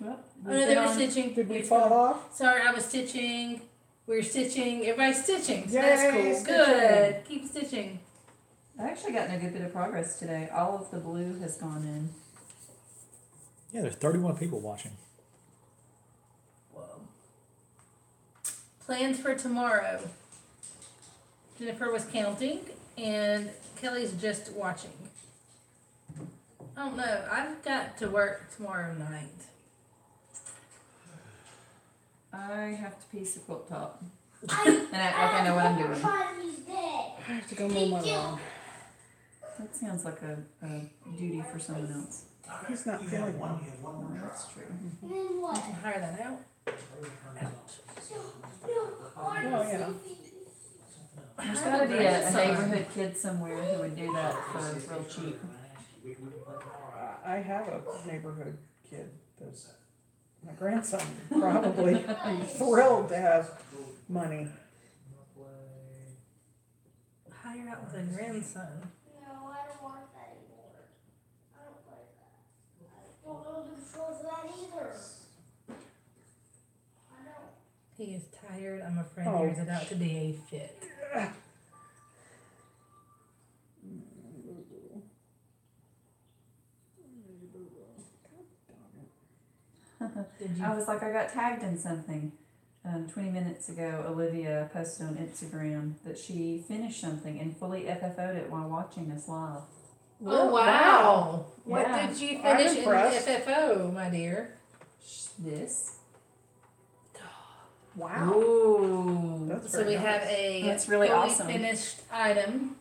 Well, Oh no, they were stitching. Did we fall off? Sorry, I was stitching We're stitching. Everybody's stitching. So Yay, that's cool. stitching. Good. Keep stitching. I've actually gotten a good bit of progress today. All of the blue has gone in. Yeah, there's 31 people watching. Whoa. Plans for tomorrow. Jennifer was counting, and Kelly's just watching. I don't know. I've got to work tomorrow night. I have to piece a quilt top. And I know what I'm doing. I have to go mow my lawn. That sounds like a duty for someone else. He's not feeling well. No, that's true. You can hire that out. Oh, yeah. There's got to be a neighborhood kid somewhere who would do that for real cheap. I have a neighborhood kid that's my grandson, probably thrilled to have money. Hire out with a grandson. No, I don't want that anymore. I don't like that. I don't know the controls of that either. I don't. He is tired. I'm afraid Oh. there's about to be a fit. Did you? I was like, I got tagged in something. 20 minutes ago, Olivia posted on Instagram that she finished something and fully FFO'd it while watching us live. Oh, wow. What Yeah. did you I'm finish in impressed. FFO, my dear? This. Wow. Ooh. That's So very we have nice. a That's really fully awesome. finished item.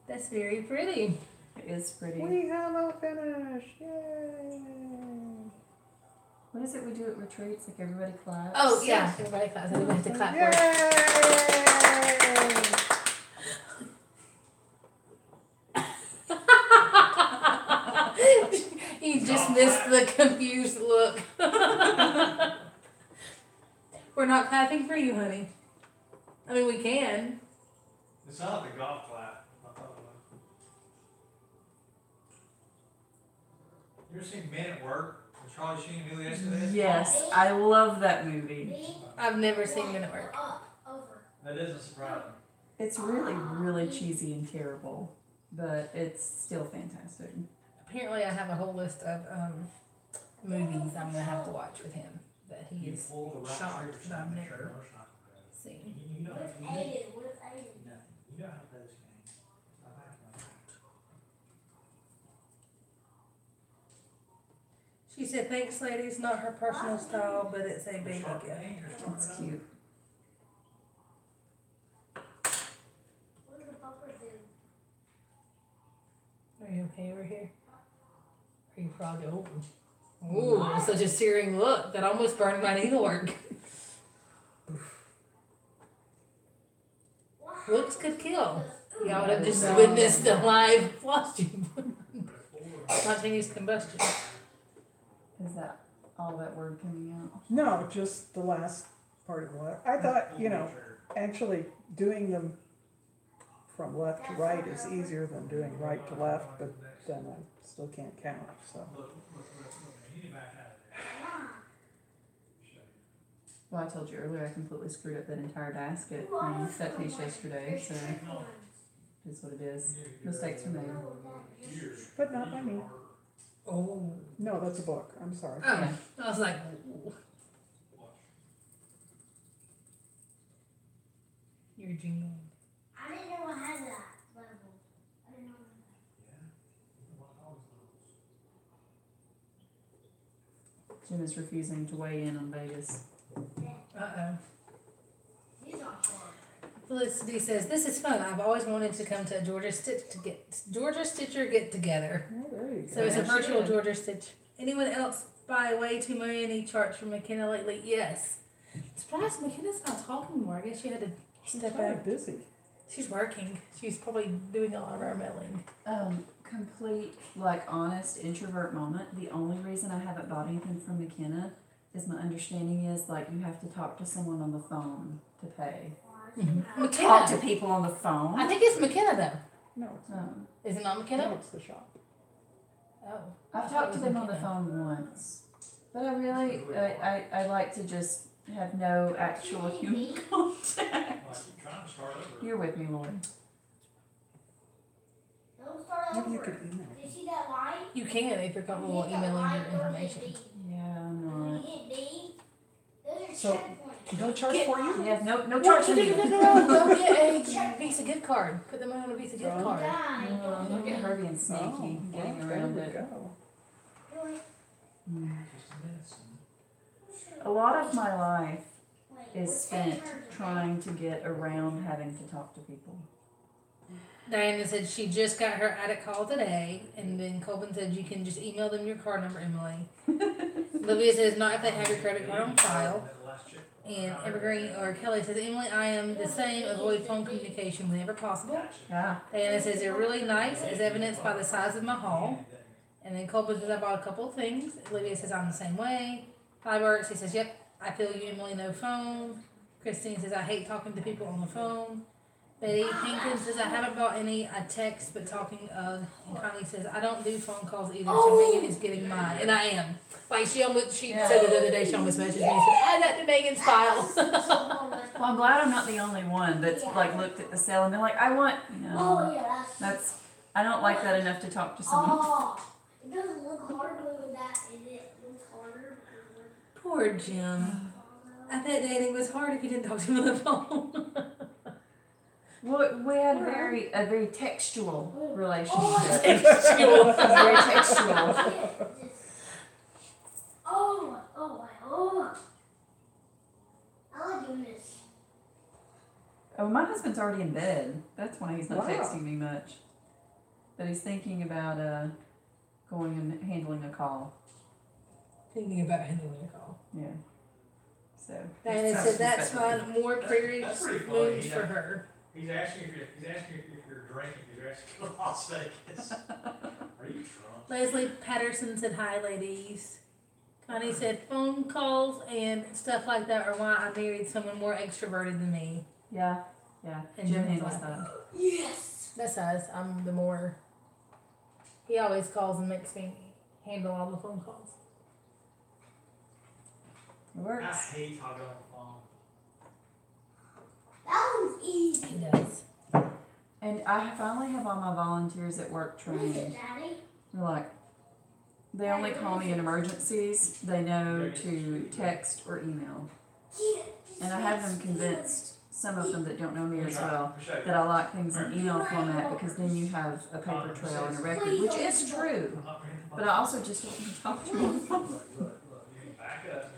That's very pretty. It is pretty. We have a finish. Yay. What is it we do at retreats? Like everybody claps? Oh, yeah. Everybody claps. Everybody has to clap Yay. You just missed the confused look. We're not clapping for you, honey. I mean, we can. It's not like a golf clap. I thought it was. You ever seen Men at Work? With Charlie Sheen and Billy Estevez? Yes, I love that movie. I've never seen Men at Work. That isn't surprising. It's really, really cheesy and terrible, but it's still fantastic. Apparently, I have a whole list of movies I'm gonna have to watch with him that he is shocked that I've never seen. You don't have to play this game. Stop acting like that. She said, "Thanks, ladies. Not her personal style, but it's a baby gift." It's cute. Are you okay over here? Are you frog open? Ooh, such a searing look that almost burned my needlework. Looks could kill. Y'all would have just witnessed a live floss tube. Spontaneous combustion. Is that all that word coming out? No, just the last part of the letter. I thought, actually doing them from left to right is easier than doing right to left, but then I still can't count, so. You need to back out of there. Well, I told you earlier I completely screwed up that entire basket on that piece yesterday, so it is what it is. Mistakes are made. But not by me. Oh. No, that's a book. I'm sorry. Oh. I was like, ooh. You're jingling. I didn't know I had that level. I didn't know. Jim is refusing to weigh in on Vegas. Uh-oh. These are hard. Felicity says, "This is fun. I've always wanted to come to a Georgia Stitcher get together. Oh, there you go. So it's a Yeah, she virtual did. Georgia Stitch. Anyone else buy way too many charts from McKenna lately? Yes. Surprised McKenna's not talking more. I guess she had to She's step probably back. busy. She's working. She's probably doing a lot of our mailing. Complete, honest introvert moment. The only reason I haven't bought anything from McKenna is my understanding is, you have to talk to someone on the phone to pay. Talk to McKenna. people on the phone. I think it's McKenna though. No, it's not. Is it not No, McKenna? it's the shop. Oh. I've talked to them on the phone once, but I really, I like to just have no actual human contact. Like, you're trying to start over. You're with me, Lord. Don't start Maybe you over. could email. You see that light? You can if you're comfortable Hit that emailing light your or hit information. D. Yeah, I'm When not. you hit D, those are So- checkpoints. No charge for you? Yeah, no What? charge for me. Go get a Visa gift card. Put them on a Visa gift Oh. card. Look at her being sneaky, Oh, getting well, around there we it. go. Mm. Just a medicine. A lot of my life is spent trying to get around having to talk to people. Diana said she just got her attic call today, and then Colvin said you can just email them your card number, Emily. Olivia says not if they have your credit card on file. And Evergreen or Kelly says, Emily, I am the same. Avoid phone communication whenever possible. Yeah. Diana says they're really nice, as evidenced by the size of my haul. And then Colvin says I bought a couple of things. Olivia says I'm the same way. Fireworks, he says, yep, I feel you, Emily, no phone. Christine says I hate talking to people on the phone. Betty Hankins says I haven't bought any. I text, but talking of. And Connie says I don't do phone calls either, so Megan is getting mine, and I am. Like she Yeah. said it the other day. She almost messaged me and said add that to Megan's file. Well, I'm glad I'm not the only one that's like looked at the sale and they're like, I want, you know, Oh, yeah, that's, I don't like that enough to talk to someone. Oh, it doesn't look hard with that, and it looks harder. Poor Jim. I bet dating was hard if you didn't talk to him on the phone. Well, we had a very textual relationship. Oh, Textual. Very textual. oh. I like doing this. Oh, my husband's already in bed. That's why he's not Wow. texting me much. But he's thinking about going and handling a call. Thinking about handling a call. Yeah. So. Diana he's said that's expecting fine. More prairie That's pretty funny. moves for her. He's asking if you're drinking. He's asking for Las Vegas. Are you drunk? Leslie Patterson said hi, ladies. Connie said phone calls and stuff like that are why I married someone more extroverted than me. Yeah. And Jim Jim's handles like, that. Yes. That's us. I'm the more. He always calls and makes me handle all the phone calls. It I works. hate talking on the phone. That one's easy. He does. And I finally have all my volunteers at work What is it, trained. Daddy? They're like, they only call me in emergencies. They know to text or email. And I have them convinced, some of them that don't know me as well, that I like things in email format because then you have a paper trail and a record, which is true. But I also just want to talk to you on the phone. Look, you can back up.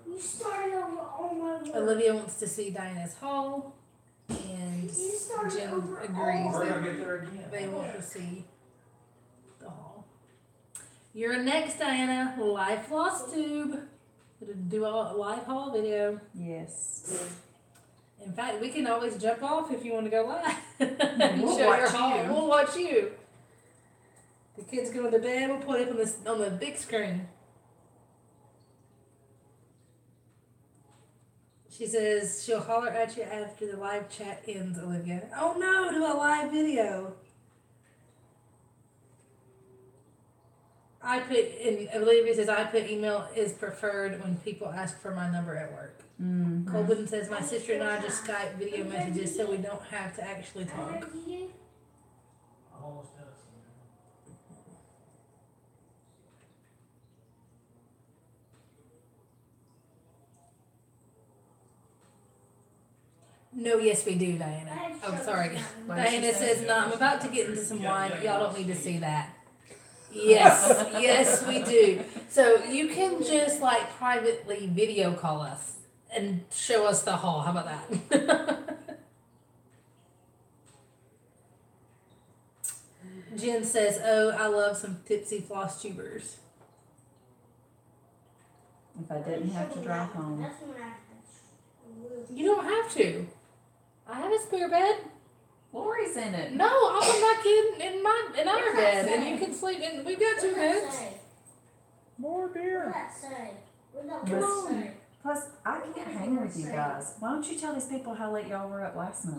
You started over all my work. Olivia wants to see Diana's haul, and You started Jim over agrees We're that gonna get there again. they want to see the haul. You're next, Diana. Life Lost Tube. Gonna do a live haul video. Yes. In fact, we can always jump off if you want to go live. We'll Show your watch haul. you. We'll watch you. The kids go to bed. We'll put it on the big screen. She says she'll holler at you after the live chat ends, Olivia. Oh no, do a live video. And Olivia says I put email is preferred when people ask for my number at work. Mm-hmm. Colvin says my sister and I just Skype video messages so we don't have to actually talk. I'm almost done. No, yes we do, Diana. Oh, sorry. Diana says, no, I'm about to get into some wine. Y'all don't need to see that. Yes, yes we do. So you can just like privately video call us and show us the haul. How about that? Jen says, oh, I love some tipsy floss tubers. If I didn't have to drive home. That's when I. You don't have to. I have a spare bed. Lori's in it. No, I'm not kidding. In our bed, and you can sleep in. We've got two beds. More What beer. did that say? What did that Listen. word say? Plus, I can't hang with you guys. Why don't you tell these people how late y'all were up last night?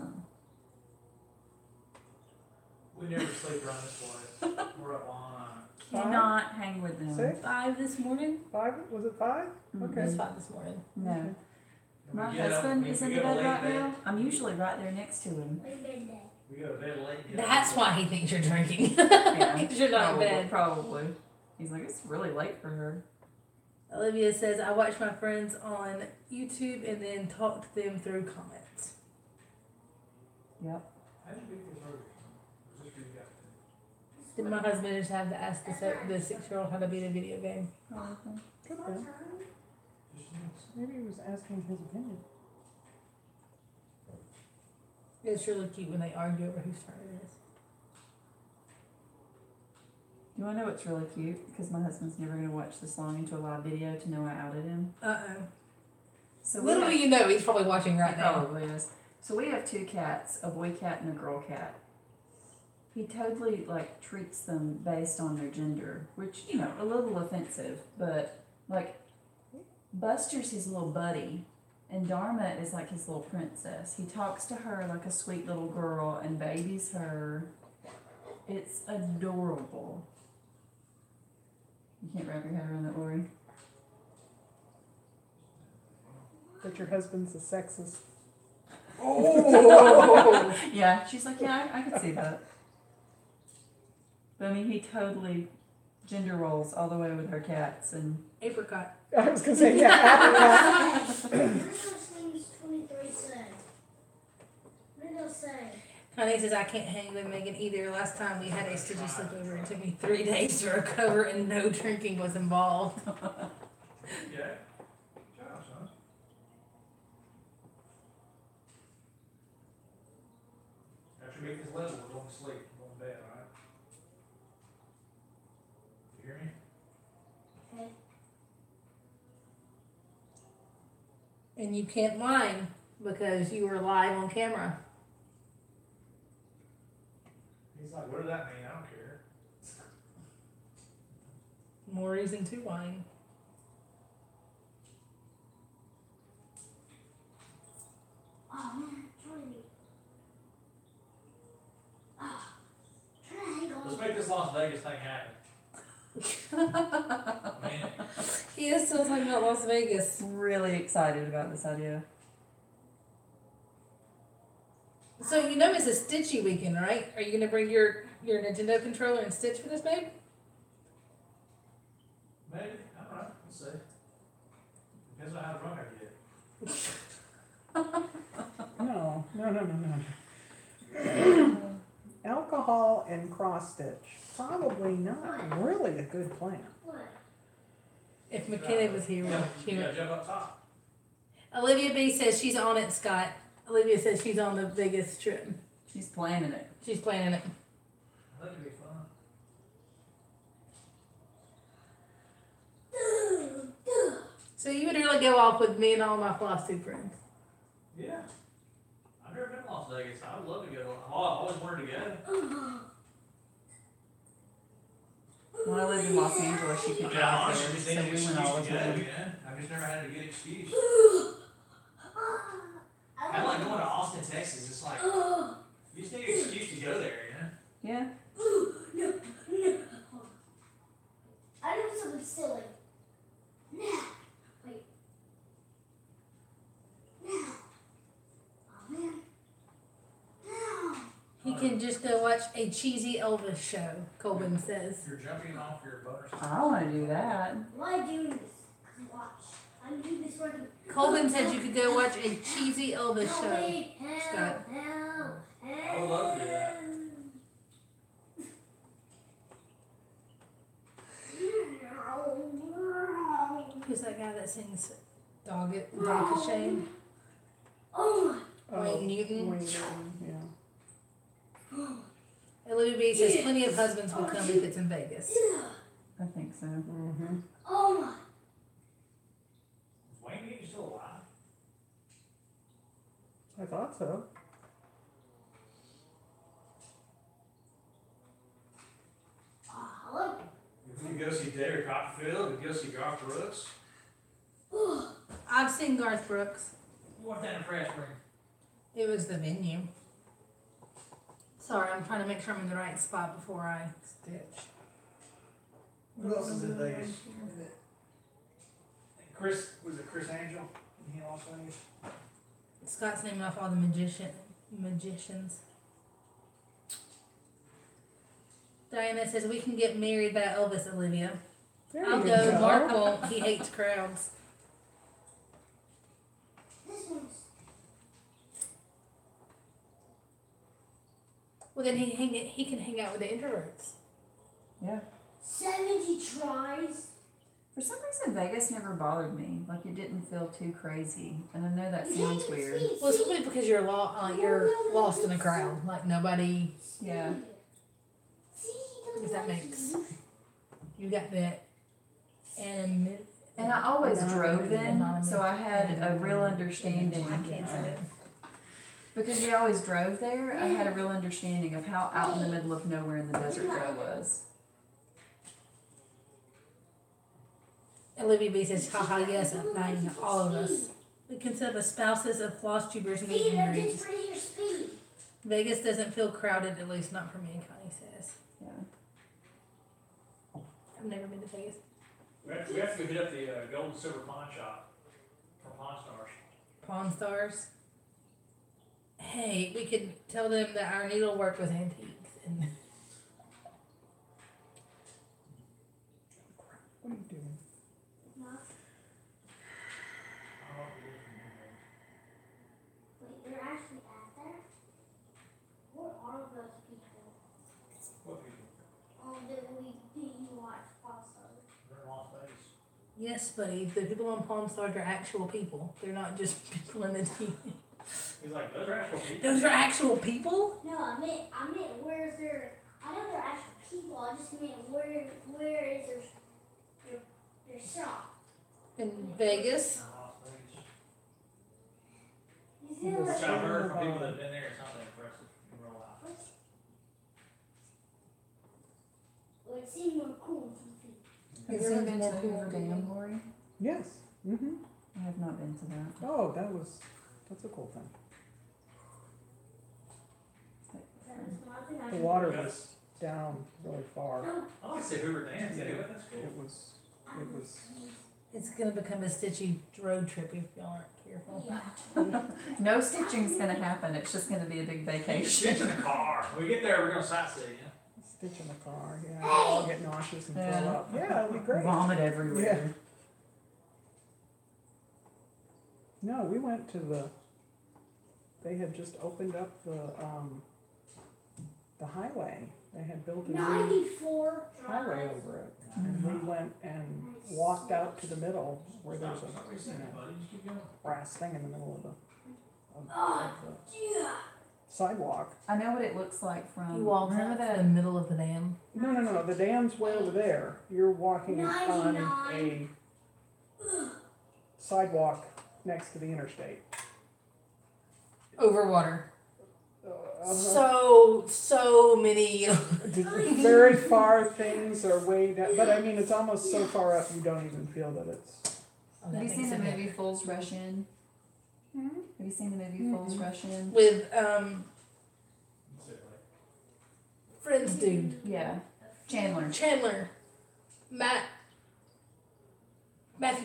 We never sleep around this place. We're up all night. Cannot hang with them. 6? 5 this morning? 5? Was it 5? Mhm. It Okay. was 5 this morning. No. Okay. My We get up- husband we- is we in the go to bed late right bed. now. I'm usually right there next to him. Wait a minute. We go to bed late. get up That's late. why he thinks you're drinking. Yeah, Because you're not in probably, bed. Probably. He's like, it's really late for her. Olivia says, I watch my friends on YouTube and then talk to them through comments. Yep. How did you beat this burger? Was this good you got? Did my husband just have to ask the 6-year-old how to beat a video game? Good My then. turn. Just minutes. Maybe he was asking his opinion. It's really cute when they argue over whose turn it is. You wanna know what's really cute? Because my husband's never gonna watch this long into a live video to know I outed him. Uh-oh. So Little do you know, he's probably watching right he now. probably is. So we have 2 cats, a boy cat and a girl cat. He totally like treats them based on their gender, which, you know, a little offensive, but like Buster's his little buddy and Dharma is like his little princess. He talks to her like a sweet little girl and babies her. It's adorable. You can't wrap your head around that, Lori. That your husband's a sexist. Oh! Yeah, she's like, yeah, I could see that. But I mean, he totally gender roles all the way with her cats, and Apricot. I was gonna say, yeah, apricot. This seems 23 cents. What did I say? Connie says, I can't hang with Megan either. Last time we had a stitchy sleepover. It took me 3 days to recover and no drinking was involved. Yeah. Good job, son. After we make this level, we're going to sleep. We're going to bed, alright? You hear me? Okay. And you can't whine because you were live on camera. He's like, what does that mean? I don't care. More reason to whine. Oh man, join me. Ah, trying to hang on. Let's make this Las Vegas thing happen. Man, He is still talking about Las Vegas. really excited about this idea. So you know it's a stitchy weekend, right? Are you gonna bring your Nintendo controller and stitch for this, babe? maybe. I don't know. We'll see. Depends on how drunk I get. No. Alcohol and cross stitch. Probably not really a good plan. What? If McKenna was here, she You would. gotta jump up top. Olivia B says she's on it, Scott. Olivia says she's on the biggest trip. She's planning it. She's planning it. I think it'd be fun. So you would really go off with me and all my floss tube friends. Yeah. I've never been to Las Vegas. I would love to go. I've always wanted to go. When I lived in Los Angeles, you could drive there, so we went all the time. I've just never had a good excuse. Kind of like going to Austin, Texas. It's like, you just need an excuse to go there, you know? Yeah. I do something silly. Now. Wait. Now. Oh man. Now. He can just go watch a cheesy Elvis show, Colvin says. You're jumping off your bonus. I want to do that. Why am I doing this? 'Cause watch. I'm doing this right. Colvin said you could go watch a cheesy Elvis Help show. me. Help. Scott. Help. I would love to do that. Who's that guy that sings Dog a Shame? Oh my. Wayne Newton. Wayne Newton, yeah. Olivia B says plenty of husbands will come if it's in Vegas. I think so. Mm-hmm. Oh my. Is Wayne Newton still alive? I thought so. Hello. If you go see David Copperfield, if you go see Garth Brooks, I've seen Garth Brooks. what that in Fresh Spring? It was the venue. Sorry, I'm trying to make sure I'm in the right spot before I stitch. Who else is in Vegas? Chris, was it Chris Angel? He Las Vegas? Scott's naming off all the magicians. Diana says we can get married by Elvis, Olivia. There I'll you go. Mark won't. He hates crowds. This one's Well, then he can hang out with the introverts. Yeah. 70 tries. For some reason, Vegas never bothered me. Like, it didn't feel too crazy. And I know that sounds weird. Well, it's probably because you're lost in a crowd. Like nobody. Yeah. If that makes. You got that. And And I always drove then, so I had a real understanding. I can't say it. Because we always drove there, I had a real understanding of how out in the middle of nowhere in the desert that was. Olivia B says, haha, yes, nine, all of us. We consider the spouses of floss tubers meet and greets. Vegas doesn't feel crowded, at least not for me, Connie says. Yeah. I've never been to Vegas. We have to go hit up the gold and silver pawn shop for Pawn Stars. Pawn Stars. Hey, we could tell them that our needlework was antiques. And What are you doing? Wait, they're actually out there? What are those people? What people? That we watch also. They're in Las Vegas. yes, buddy, the people on Pawn Stars are actual people. They're not just people in the TV. He's like, those are actual people. Those are actual people? No, I meant where's their, I know they're actual people, I just meant where is their shop? In Vegas? In Las Vegas. You see Yes. Which what I've heard from people that have been there, it's not that impressive in real life. Well, it seemed more cool to me. Have you ever been to the Hoover Dam, Lori? Yes. Mm-hmm. I have not been to that. Oh, that's a cool thing. The water was down really far. I like to say Hoover Dam, yeah, that's cool. It was, It's gonna become a stitchy road trip if y'all aren't careful. No stitching's gonna happen. It's just gonna be a big vacation. Stitch in the car. When we get there, we're gonna sightsee, yeah. stitch in the car, yeah. I'll get nauseous and throw up. Yeah, it'll be great. Vomit everywhere. No, we went to they had just opened up the highway. They had built a new 94 highway over it. And we went and walked out to the middle where there's Stop a resetting, buddy. Just keep going. brass thing in the middle of the Yeah. sidewalk. I know what it looks like from. You walk remember out that? to the middle of the dam. No, the dam's way over there. You're walking on a sidewalk next to the interstate. Over water. Uh, So many. Very far things are way down, but I mean, it's almost so far up you don't even feel that it's. Oh, that Have you seen makes the it movie Fools Rush In? Have you seen the movie Fools Rush In? with Sit like- friends dude Yeah. Chandler. Chandler, Matthew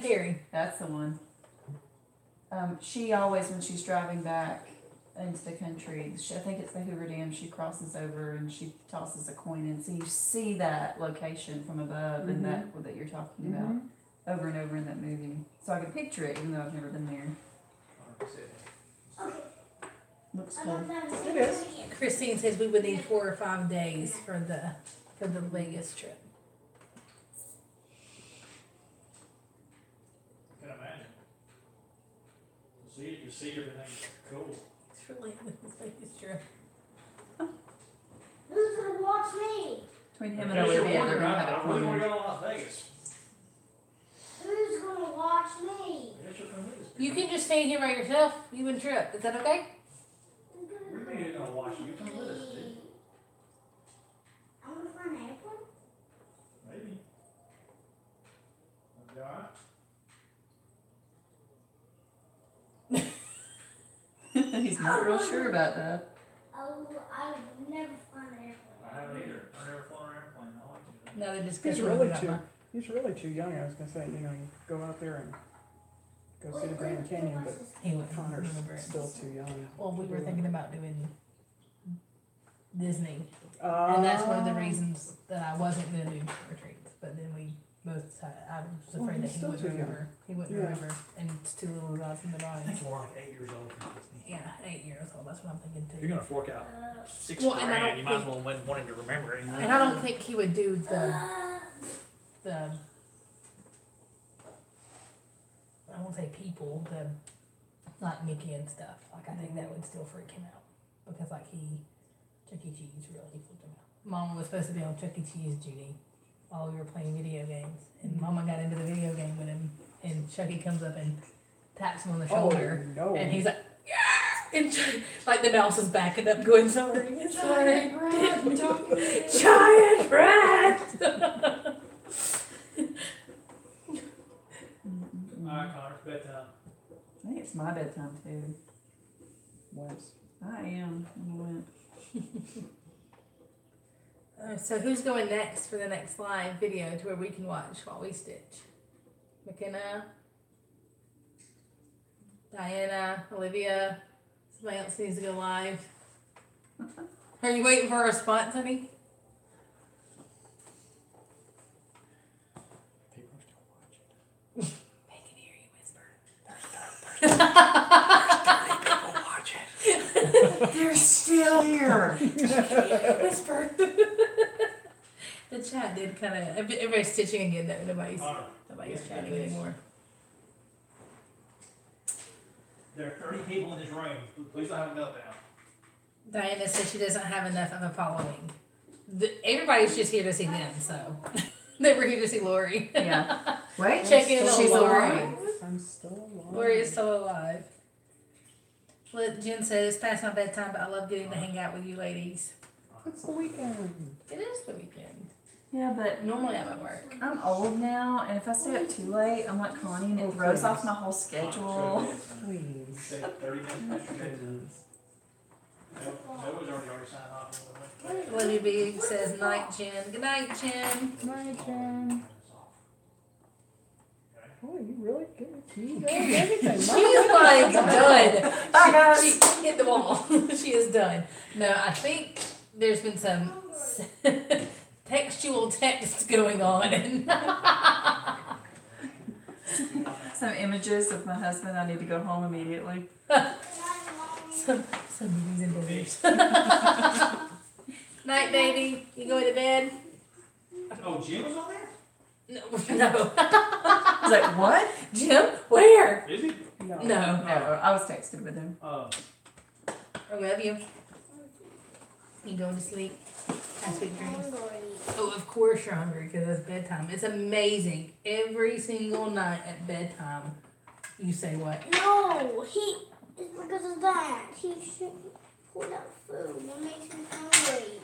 Perry. That's the one. She always, when she's driving back into the country, I think it's the Hoover Dam, she crosses over and she tosses a coin in. So you see that location from above and that you're talking about over and over in that movie. So I can picture it even though I've never been there. 100%. Okay. Looks I cool. don't know. It is. Christine says we would need 4 or 5 days for the Vegas trip. I can imagine. You see everything cool. It's really the Vegas trip. Who's gonna watch me? Between him and Olivia, they're gonna have I it really want cornered. to go to Las Vegas. Who's gonna watch me? Yes, you're coming with us. You can just stay here by yourself. You and Trip. Is that okay? Who's We gonna ain't gonna watch you. Come with us, dude. I'm gonna find an airport. Maybe. That'd be alright. He's not real sure about that. I've never never fly an airplane. I haven't either. I never flown an airplane. I like to. No, they just He's go really through too. that. He's really too young. I was gonna say, you go out there and go see the Grand Canyon, but He wouldn't Connor's remember it. still too young. Well, we to were do thinking about doing Disney, it. and that's one of the reasons that I wasn't gonna do retreats. But then we both decided, I was Well, afraid that he's he still wouldn't too young. remember. He wouldn't Yeah. remember, and it's too little God from the I body. think we're like 8 years old for Disney. Yeah, 8 years old. That's what I'm thinking If too. you're gonna fork out Uh, 6 Well, and I grand, don't you might as think- well want him to remember it. And I don't think he would do the I won't say people, the like Mickey and stuff. Like I think that would still freak him out because like Chuck E. Cheese really freaked him out. Mama was supposed to be on Chuck E. Cheese duty while we were playing video games, and Mama got into the video game with him, and Chucky comes up and taps him on the shoulder, Oh no! and he's like, yeah! And like the mouse is backing up, going, sorry, sorry, giant rat. Alright, Connor, it's bedtime. I think it's my bedtime too. Was. I am. I went. So who's going next for the next live video to where we can watch while we stitch? McKenna, Diana, Olivia. Somebody else needs to go live. Are you waiting for a response, honey? People are still watching. They can hear you whisper. They're still here. Whisper. The chat did kind of. Everybody's stitching again though. Nobody's Yes, chatting it is. anymore. There are 30 people in this room. Please don't have a meltdown. Diana said she doesn't have enough of a following. Everybody's just here to see them, so they were here to see Lori. Yeah. Wait. Check in on She's Lori. alive. I'm still alive. Lori is still alive. Look, Jen says, it's past my bedtime, but I love getting to hang out with you ladies. It's the weekend. It is the weekend. Yeah, but Normally I'm at work. I'm old now, and if I stay up too late, I'm like Connie, and it throws off my whole schedule. Please. Say 30 minutes past your bedtime. Noah's already signed off. Olivia B says, night, Jen. Good night, Jen. My turn. Oh, you really give me keys and everything. She's like done. She hit the wall. She is done. No, I think there's been some textual text going on. And Some images of my husband. I need to go home immediately. some meetings and dinners. Night, baby. You going to bed? Oh, Jim was on there? No. No. I was like, what? Jim? Where? Is he? No. No. No, I was texting with him. I love you. You going to sleep? Have sweet dreams. Oh, of course you're hungry because it's bedtime. It's amazing. Every single night at bedtime, you say what? No, it's because of that. He shouldn't pull out food. It makes me hungry.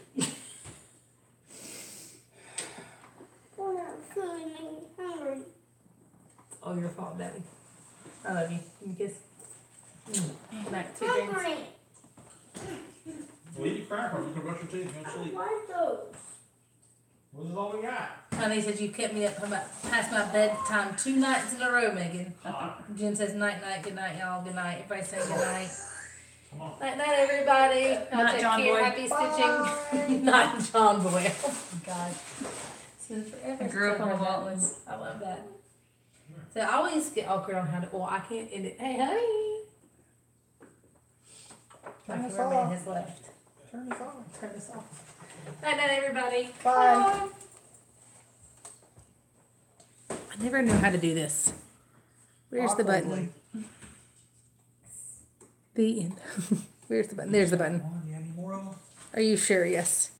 Pull out food and make me hungry. Oh, your fault, Daddy. I love you. Give me a kiss. Night, sweet dreams. Hungry. Well, you cry for. You can brush your teeth and go to I sleep. want those. This is all we got. Honey said you kept me up past my bedtime 2 nights in a row, Megan. Jen says night, night, good night, y'all. Good night. Everybody say good night. Come on. Night, night, everybody. I'll Night, take John care. Boy. Happy stitching. Night, John Boy. Oh my God. It's been forever I grew up since on I've the heard that Waltons. one. I love that. So I always get awkward on how to. Well, I can't end it. Hey, honey. My Turn this cameraman off. has left. Turn this off. Turn this off. Night, night, everybody. Bye. I never knew how to do this. Where's the button? The end. Where's the button? There's the button. You have any more of them? Are you sure? Yes.